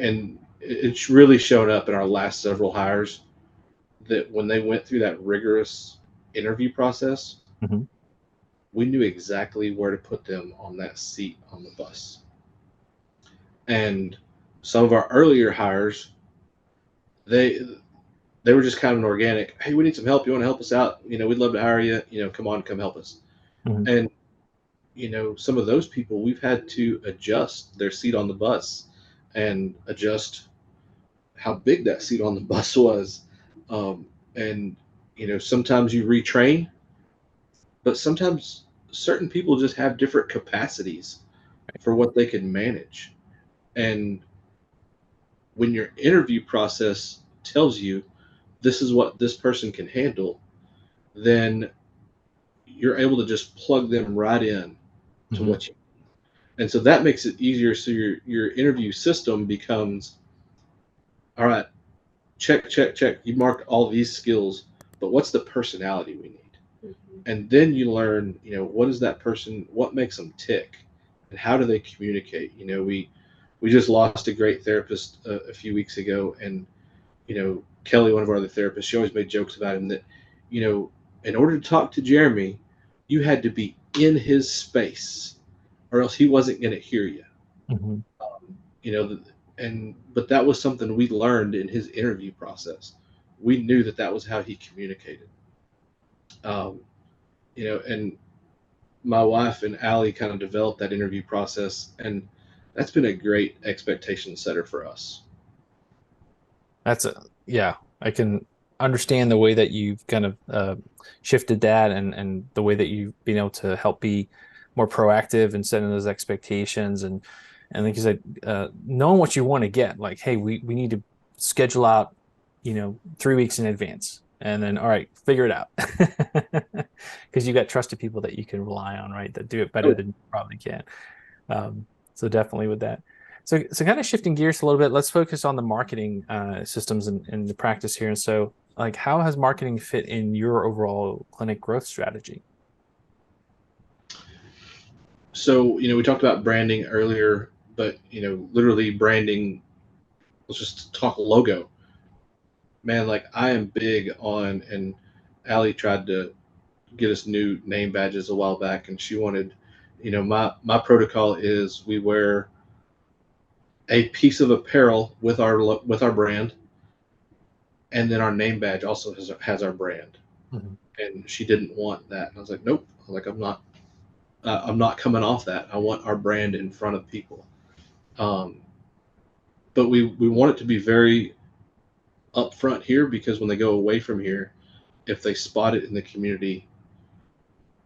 and it's really shown up in our last several hires that when they went through that rigorous interview process, Mhm. we knew exactly where to put them on that seat on the bus. And some of our earlier hires, they they were just kind of an organic. Hey, we need some help. You want to help us out? We'd love to hire you. Come on, come help us. Mhm. And some of those people, we've had to adjust their seat on the bus and adjust how big that seat on the bus was. And sometimes you retrain, but sometimes certain people just have different capacities for what they can manage. And when your interview process tells you this is what this person can handle, then you're able to just plug them right in to Mhm. what you. And so that makes it easier. So your interview system becomes, all right, check, check, check. You marked all these skills, but what's the personality we need? Mhm. And then you learn, what is that person, what makes them tick, and how do they communicate? We just lost a great therapist a few weeks ago, and Kelly, one of our other therapists, she always made jokes about him that, in order to talk to Jeremy, you had to be in his space, or else he wasn't going to hear you. Mhm. You know, but that was something we learned in his interview process. We knew that was how he communicated. Um, and my wife and Allie kind of developed that interview process, and that's been a great expectation setter for us. Yeah, I can understand the way that you've kind of shifted that, and the way that you've been able to help be more proactive in setting those expectations, and like you said, knowing what you want to get. Like, hey, we need to schedule out, 3 weeks in advance, and then all right, figure it out, because you got trusted people that you can rely on, right? That do it better Oh, than you probably can. So definitely with that. So kind of shifting gears a little bit, let's focus on the marketing systems and the practice here. And so, like, how has marketing fit in your overall clinic growth strategy? so we talked about branding earlier, but literally branding. Let's just talk logo, man. Like I am big on, and Allie tried to get us new name badges a while back, and she wanted, my protocol is we wear a piece of apparel with our brand, and then our name badge also has our brand. Mhm. And she didn't want that, and I was like, nope. Like I'm not coming off that. I want our brand in front of people. Um, but we want it to be very upfront here, because when they go away from here, if they spot it in the community,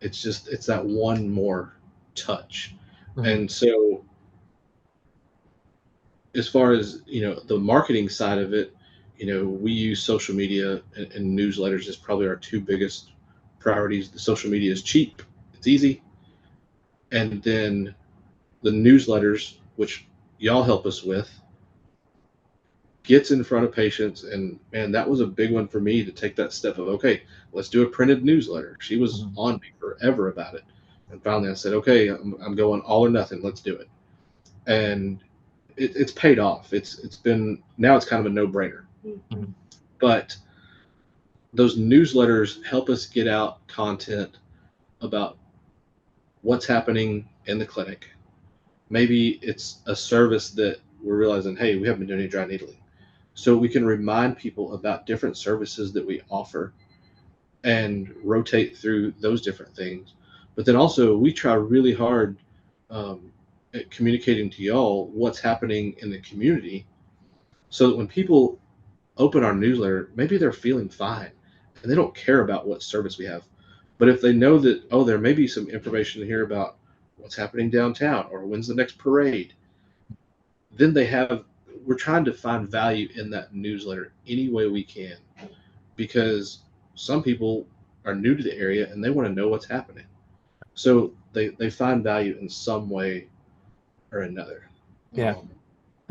it's that one more touch. Mhm. And so as far as the marketing side of it, we use social media, and newsletters is probably our two biggest priorities. The social media is cheap, it's easy, and then the newsletters, which y'all help us with, gets in front of patients. And man, that was a big one for me to take that step of, okay, let's do a printed newsletter. She was Mhm. on me forever about it, and finally I said, okay, I'm going all or nothing, let's do it. And it's paid off. It's been, now it's kind of a no-brainer. Mhm. Mhm. But those newsletters help us get out content about what's happening in the clinic. Maybe it's a service that we're realizing, hey, we haven't been doing any dry needling, so we can remind people about different services that we offer and rotate through those different things. But then also we try really hard at communicating to y'all what's happening in the community, so that when people open our newsletter, maybe they're feeling fine and they don't care about what service we have. But if they know that, oh, there may be some information here about what's happening downtown or when's the next parade, then we're trying to find value in that newsletter any way we can, because some people are new to the area and they want to know what's happening. So they find value in some way or another. Yeah. And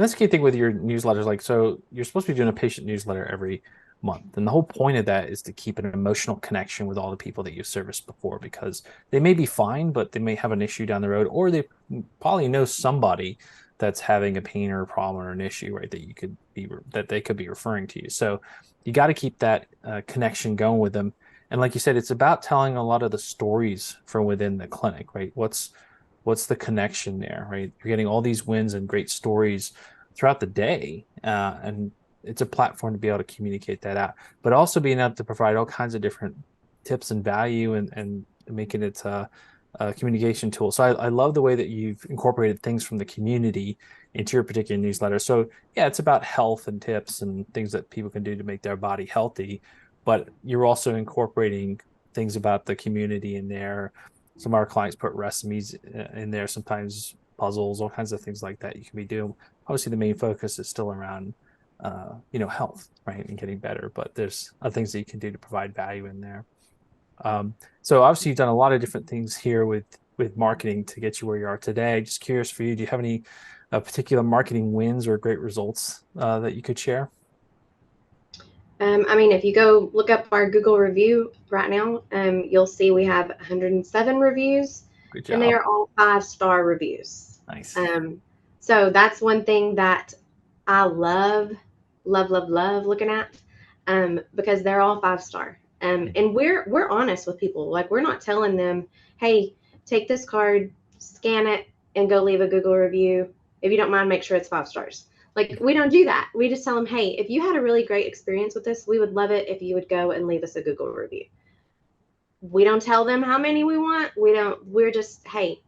that's the key thing with your newsletters. Like, so you're supposed to be doing a patient newsletter every month. And the whole point of that is to keep an emotional connection with all the people that you've serviced before, because they may be fine, but they may have an issue down the road, or they probably know somebody that's having a pain or a problem or an issue, right? That they could be referring to you. So you got to keep that connection going with them. And like you said, it's about telling a lot of the stories from within the clinic, right? What's the connection there, right? You're getting all these wins and great stories throughout the day, and it's a platform to be able to communicate that out, but also being able to provide all kinds of different tips and value, and making it a communication tool. So I love the way that you've incorporated things from the community into your particular newsletter. So yeah, it's about health and tips and things that people can do to make their body healthy, but you're also incorporating things about the community in there. Some of our clients put recipes in there, sometimes puzzles, all kinds of things like that you can be doing. Obviously, the main focus is still around, health, right, and getting better. But there's other things that you can do to provide value in there. So obviously, you've done a lot of different things here with marketing to get you where you are today. Just curious for you, do you have any particular marketing wins or great results that you could share? I mean, if you go look up our Google review right now, you'll see we have 107 reviews, Good job. and they are all 5-star reviews. Nice. So that's one thing that I love looking at, because they're all 5-star. And we're honest with people. Like, we're not telling them, hey, take this card, scan it, and go leave a Google review. If you don't mind, make sure it's 5 stars. Like, we don't do that. We just tell them, hey, if you had a really great experience with this, we would love it if you would go and leave us a Google review. We don't tell them how many we want. We're just, hey,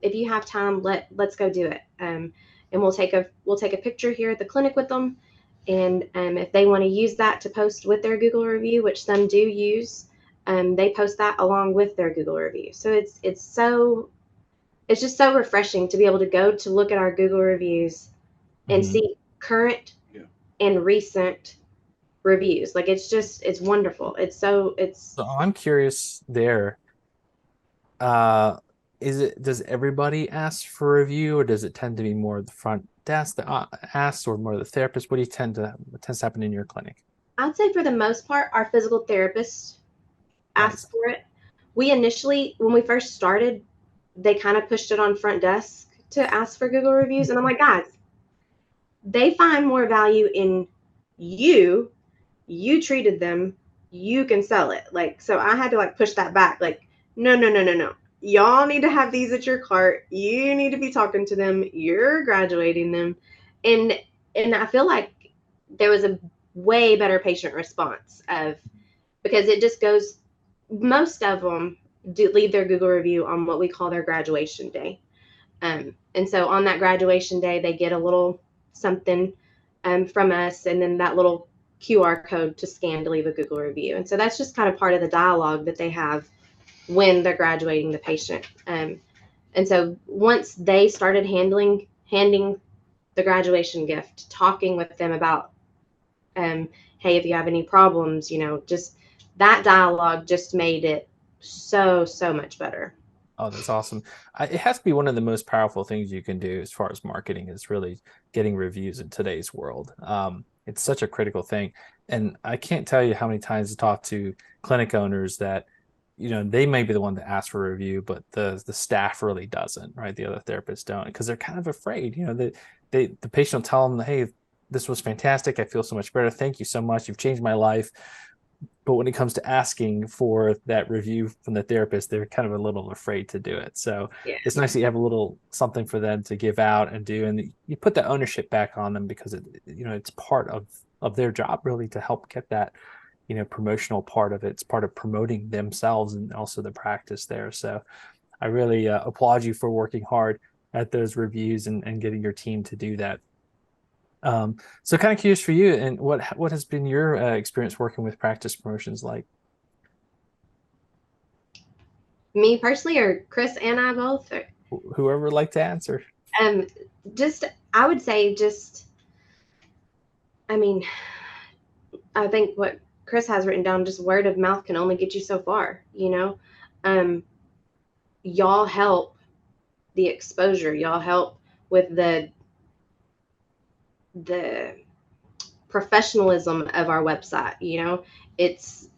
if you have time, let's go do it. And we'll take a picture here at the clinic with them. And if they want to use that to post with their Google review, which some do use, they post that along with their Google review. So it's just so refreshing to be able to go to look at our Google reviews and see current and recent reviews. Like, it's wonderful. So I'm curious there. Does everybody ask for a review, or does it tend to be more the front desk that asks, or more the therapist? What tends to happen in your clinic? I'd say for the most part, our physical therapists ask for it. We initially, when we first started, they kind of pushed it on front desk to ask for Google reviews. And I'm like, guys, they find more value in you treated them, you can sell it. Like, so I had to push that back. Like, no. Y'all need to have these at your cart. You need to be talking to them. You're graduating them. And I feel like there was a way better patient response because it just goes, most of them do leave their Google review on what we call their graduation day. And so on that graduation day, they get a little something from us, and then that little QR code to scan to leave a Google review. And so that's just kind of part of the dialogue that they have when they're graduating the patient. And so once they started handing the graduation gift, talking with them about, hey, if you have any problems, just that dialogue just made it so much better. Oh, that's awesome. It has to be one of the most powerful things you can do as far as marketing, is really getting reviews in today's world. It's such a critical thing. And I can't tell you how many times I talk to clinic owners that, they may be the one to ask for a review, but the staff really doesn't, right? The other therapists don't, because they're kind of afraid, the patient will tell them, hey, this was fantastic. I feel so much better. Thank you so much. You've changed my life. But when it comes to asking for that review from the therapist, they're kind of a little afraid to do it. So It's nice that you have a little something for them to give out and do, and you put the ownership back on them, because it's part of their job, really, to help get that promotional part of it. It's part of promoting themselves and also the practice there. So I really applaud you for working hard at those reviews and getting your team to do that. So kind of curious for you, and what has been your experience working with practice promotions like? Me personally, or Chris and I both? Whoever would like to answer. I would say just I mean, I think what Chris has written down, just word of mouth can only get you so far, you know? Um, y'all help the exposure. Y'all help with the professionalism of our website, you know? It's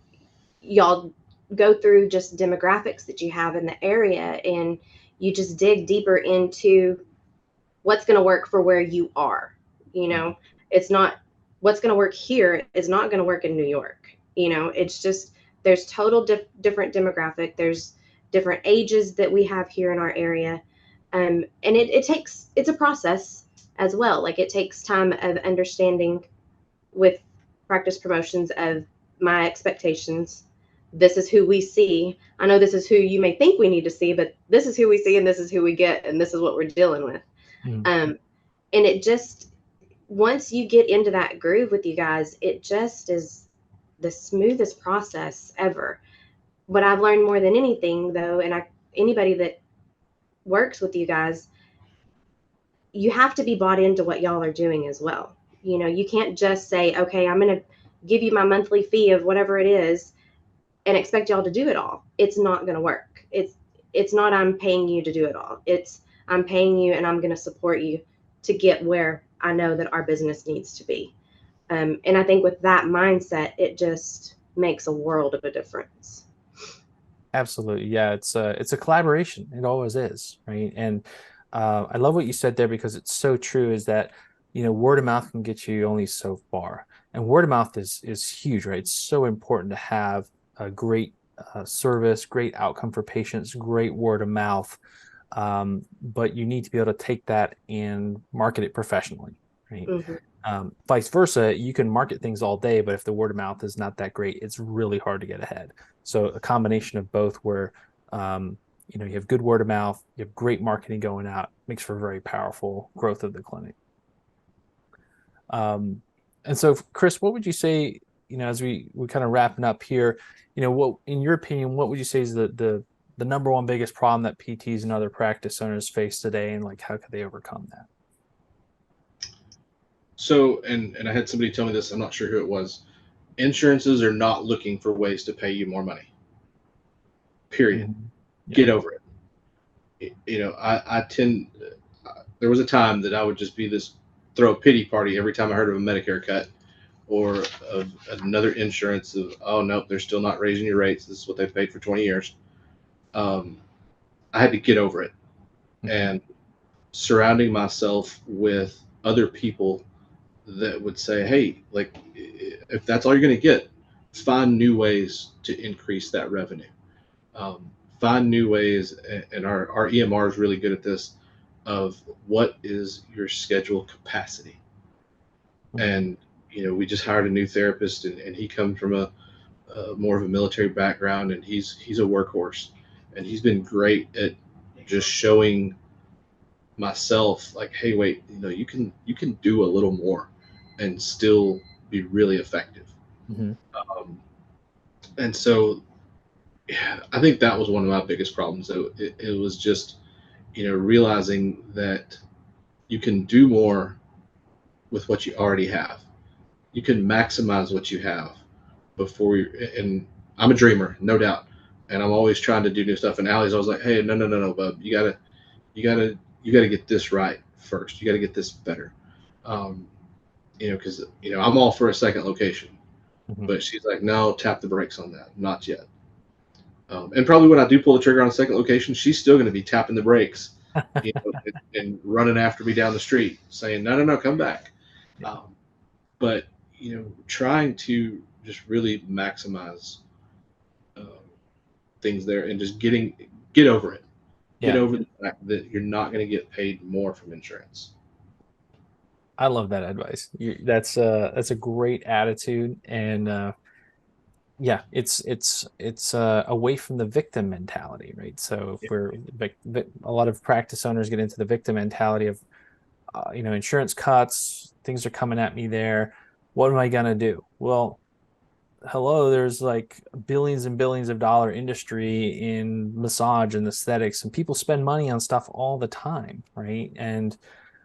y'all go through just demographics that you have in the area, and you just dig deeper into what's going to work for where you are. You know, it's not what's going to work here is not going to work in New York. You know, it's just there's total different demographic. There's different ages that we have here in our area. And it takes, it's a process as well. Like it takes time of understanding with practice promotions of my expectations. This is who we see. I know this is who you may think we need to see, but this is who we see and this is who we get and this is what we're dealing with. And it just, once you get into that groove with you guys, it just is the smoothest process ever. What I've learned more than anything though, and anybody that works with you guys, you have to be bought into what y'all are doing as well. You know, you can't just say, okay, I'm going to give you my monthly fee of whatever it is and expect y'all to do it all. It's not going to work. It's not I'm paying you to do it all. It's I'm paying you and I'm going to support you to get where I know that our business needs to be. And I think with that mindset, it just makes a world of a difference. Absolutely. Yeah, it's a collaboration. It always is, right? And I love what you said there because it's so true, is that, you know, word of mouth can get you only so far. And word of mouth is huge, right? It's so important to have a great service, great outcome for patients, great word of mouth. But you need to be able to take that and market it professionally, right? Vice versa, you can market things all day, but if the word of mouth is not that great, it's really hard to get ahead. So a combination of both, where you know, you have good word of mouth, you have great marketing going out, makes for very powerful growth of the clinic. And so, Chris, what would you say, you know, as we kind of wrapping up here, you know, what, in your opinion, what would you say is the number one biggest problem that PTs and other practice owners face today, and like how could they overcome that? So, and I had somebody tell me this, I'm not sure who it was. Insurances are not looking for ways to pay you more money. Period. Yeah. Get over it. You know, there was a time that I would just be this, throw a pity party every time I heard of a Medicare cut or of another insurance of, oh, nope, they're still not raising your rates. This is what they've paid for 20 years. I had to get over it. And surrounding myself with other people that would say, hey, like, if that's all you're going to get, find new ways to increase that revenue. Find new ways, and our EMR is really good at this, of what is your schedule capacity. And, you know, we just hired a new therapist, and he comes from a more of a military background, and he's a workhorse, and he's been great at just showing myself like, hey, wait, you know, you can do a little more and still be really effective. And so yeah, I think that was one of my biggest problems. It was just, you know, realizing that you can do more with what you already have. You can maximize what you have before you, and I'm a dreamer, no doubt. And I'm always trying to do new stuff. And Allie's always like, hey, no, bub, you gotta get this right first. You gotta get this better. You know, because, you know, I'm all for a second location, but she's like, no, tap the brakes on that, not yet. And probably when I do pull the trigger on a second location, she's still going to be tapping the brakes, you know, and running after me down the street, saying, no, come back. But, you know, trying to just really maximize things there, and just get over it. Get over the fact that you're not going to get paid more from insurance. I love that advice. That's a great attitude, and yeah, it's away from the victim mentality, right? So if a lot of practice owners get into the victim mentality of, you know, insurance cuts, things are coming at me there. What am I gonna do? Well, hello, there's like billions and billions of dollar industry in massage and aesthetics, and people spend money on stuff all the time, right? And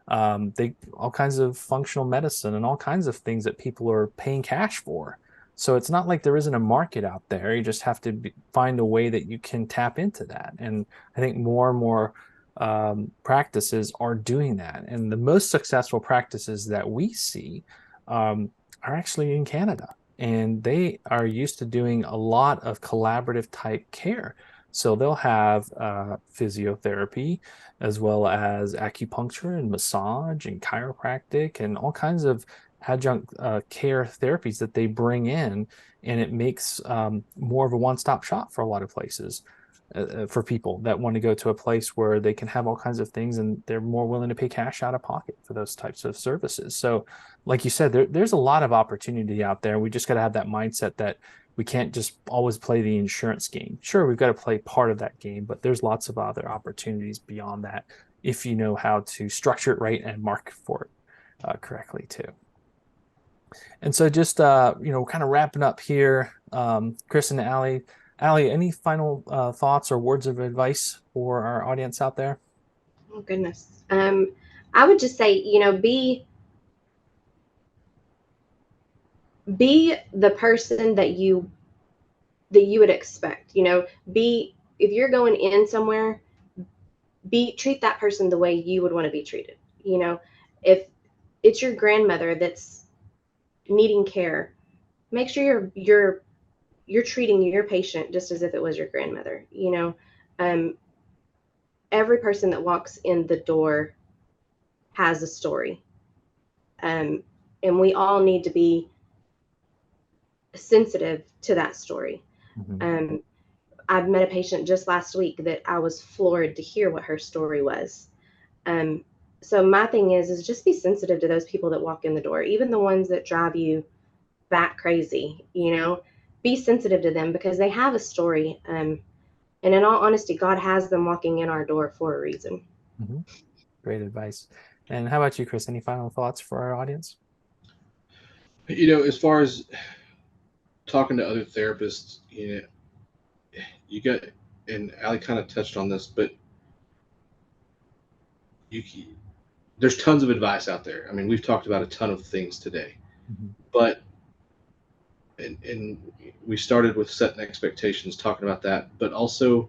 They all kinds of functional medicine and all kinds of things that people are paying cash for. So it's not like there isn't a market out there. You just have to find a way that you can tap into that. And I think more and more practices are doing that. And the most successful practices that we see are actually in Canada. And they are used to doing a lot of collaborative type care. So they'll have physiotherapy as well as acupuncture and massage and chiropractic and all kinds of adjunct care therapies that they bring in. And it makes more of a one-stop shop for a lot of places. For people that want to go to a place where they can have all kinds of things and they're more willing to pay cash out of pocket for those types of services. So like you said, there's a lot of opportunity out there. We just got to have that mindset that we can't just always play the insurance game. Sure, we've got to play part of that game, but there's lots of other opportunities beyond that if you know how to structure it right and market for it correctly too. And so just kind of wrapping up here, Chris and Allie, any final thoughts or words of advice for our audience out there? Oh goodness. I would just say, be the person that you would expect. Be, if you're going in somewhere, treat that person the way you would want to be treated. If it's your grandmother that's needing care, make sure you're treating your patient just as if it was your grandmother. Every person that walks in the door has a story. And we all need to be sensitive to that story. Mm-hmm. I've met a patient just last week that I was floored to hear what her story was. So my thing is just be sensitive to those people that walk in the door, even the ones that drive you bat crazy. Be sensitive to them because they have a story. And in all honesty, God has them walking in our door for a reason. Mm-hmm. Great advice. And how about you, Chris? Any final thoughts for our audience? As far as talking to other therapists, you got, and Allie kind of touched on this, but there's tons of advice out there. I mean, we've talked about a ton of things today, Mm-hmm. but and we started with setting expectations, talking about that, but also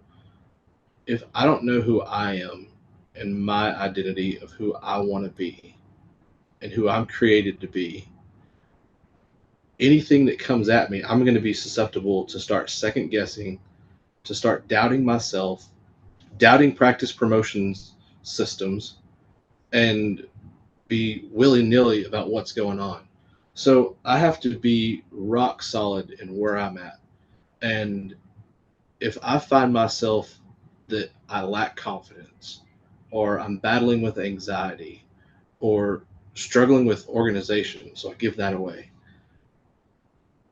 if I don't know who I am and my identity of who I want to be and who I'm created to be, anything that comes at me, I'm going to be susceptible to start second guessing, to start doubting myself, doubting practice promotions systems, and be willy-nilly about what's going on. So I have to be rock solid in where I'm at. And if I find myself that I lack confidence, or I'm battling with anxiety, or struggling with organization, so I give that away,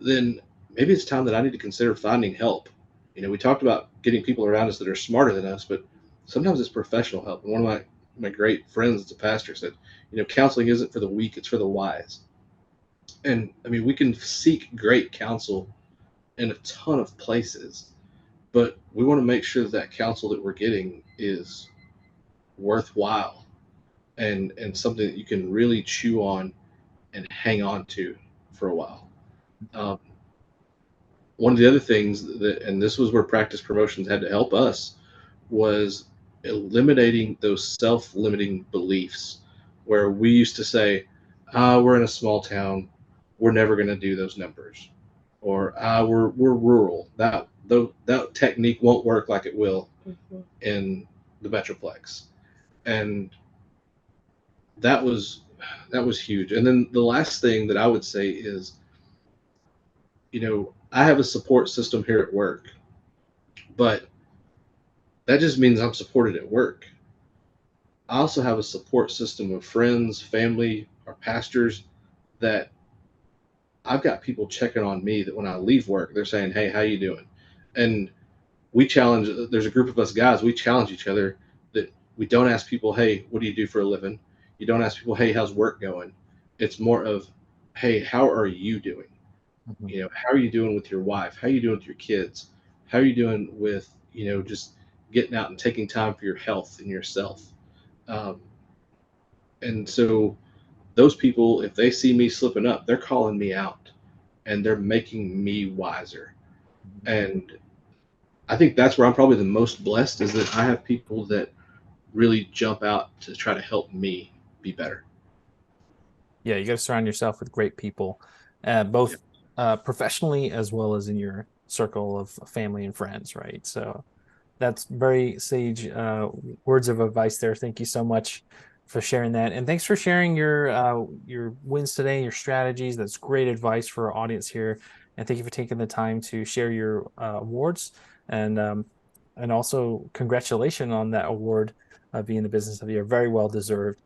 then maybe it's time that I need to consider finding help. We talked about getting people around us that are smarter than us, but sometimes it's professional help. And one of my great friends that's a pastor said, counseling isn't for the weak, it's for the wise. And I mean, we can seek great counsel in a ton of places, but we want to make sure that counsel that we're getting is worthwhile and something that you can really chew on and hang on to for a while. One of the other things that, and this was where practice promotions had to help us, was eliminating those self-limiting beliefs where we used to say, we're in a small town, we're never going to do those numbers, or we're rural, that technique won't work like it will in the Metroplex. And that was huge. And then the last thing that I would say is, I have a support system here at work, but that just means I'm supported at work. I also have a support system of friends, family, our pastors, that I've got people checking on me that when I leave work, they're saying, "Hey, how you doing?" And there's a group of us guys, we challenge each other that we don't ask people, "Hey, what do you do for a living?" You don't ask people, "Hey, how's work going?" It's more of, "Hey, how are you doing?" Mm-hmm. How are you doing with your wife? How are you doing with your kids? How are you doing with, just getting out and taking time for your health and yourself? And so those people, if they see me slipping up, they're calling me out and they're making me wiser. And I think that's where I'm probably the most blessed, is that I have people that really jump out to try to help me be better. Yeah, you got to surround yourself with great people, both professionally as well as in your circle of family and friends, right? So that's very sage words of advice there. Thank you so much for sharing that, and thanks for sharing your wins today, your strategies. That's great advice for our audience here, and thank you for taking the time to share your awards, and also congratulations on that award of being the Business of the Year. Very well deserved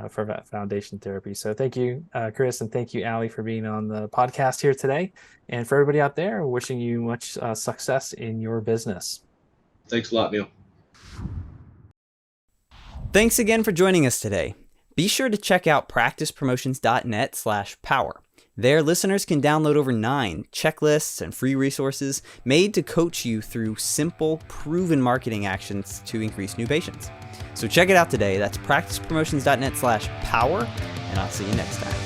for that foundation therapy. So thank you, Chris, and thank you, Allie, for being on the podcast here today. And for everybody out there, wishing you much success in your business. Thanks a lot, Neil. Thanks again for joining us today. Be sure to check out practicepromotions.net/power. There, listeners can download over 9 checklists and free resources made to coach you through simple, proven marketing actions to increase new patients. So check it out today. That's practicepromotions.net/power, and I'll see you next time.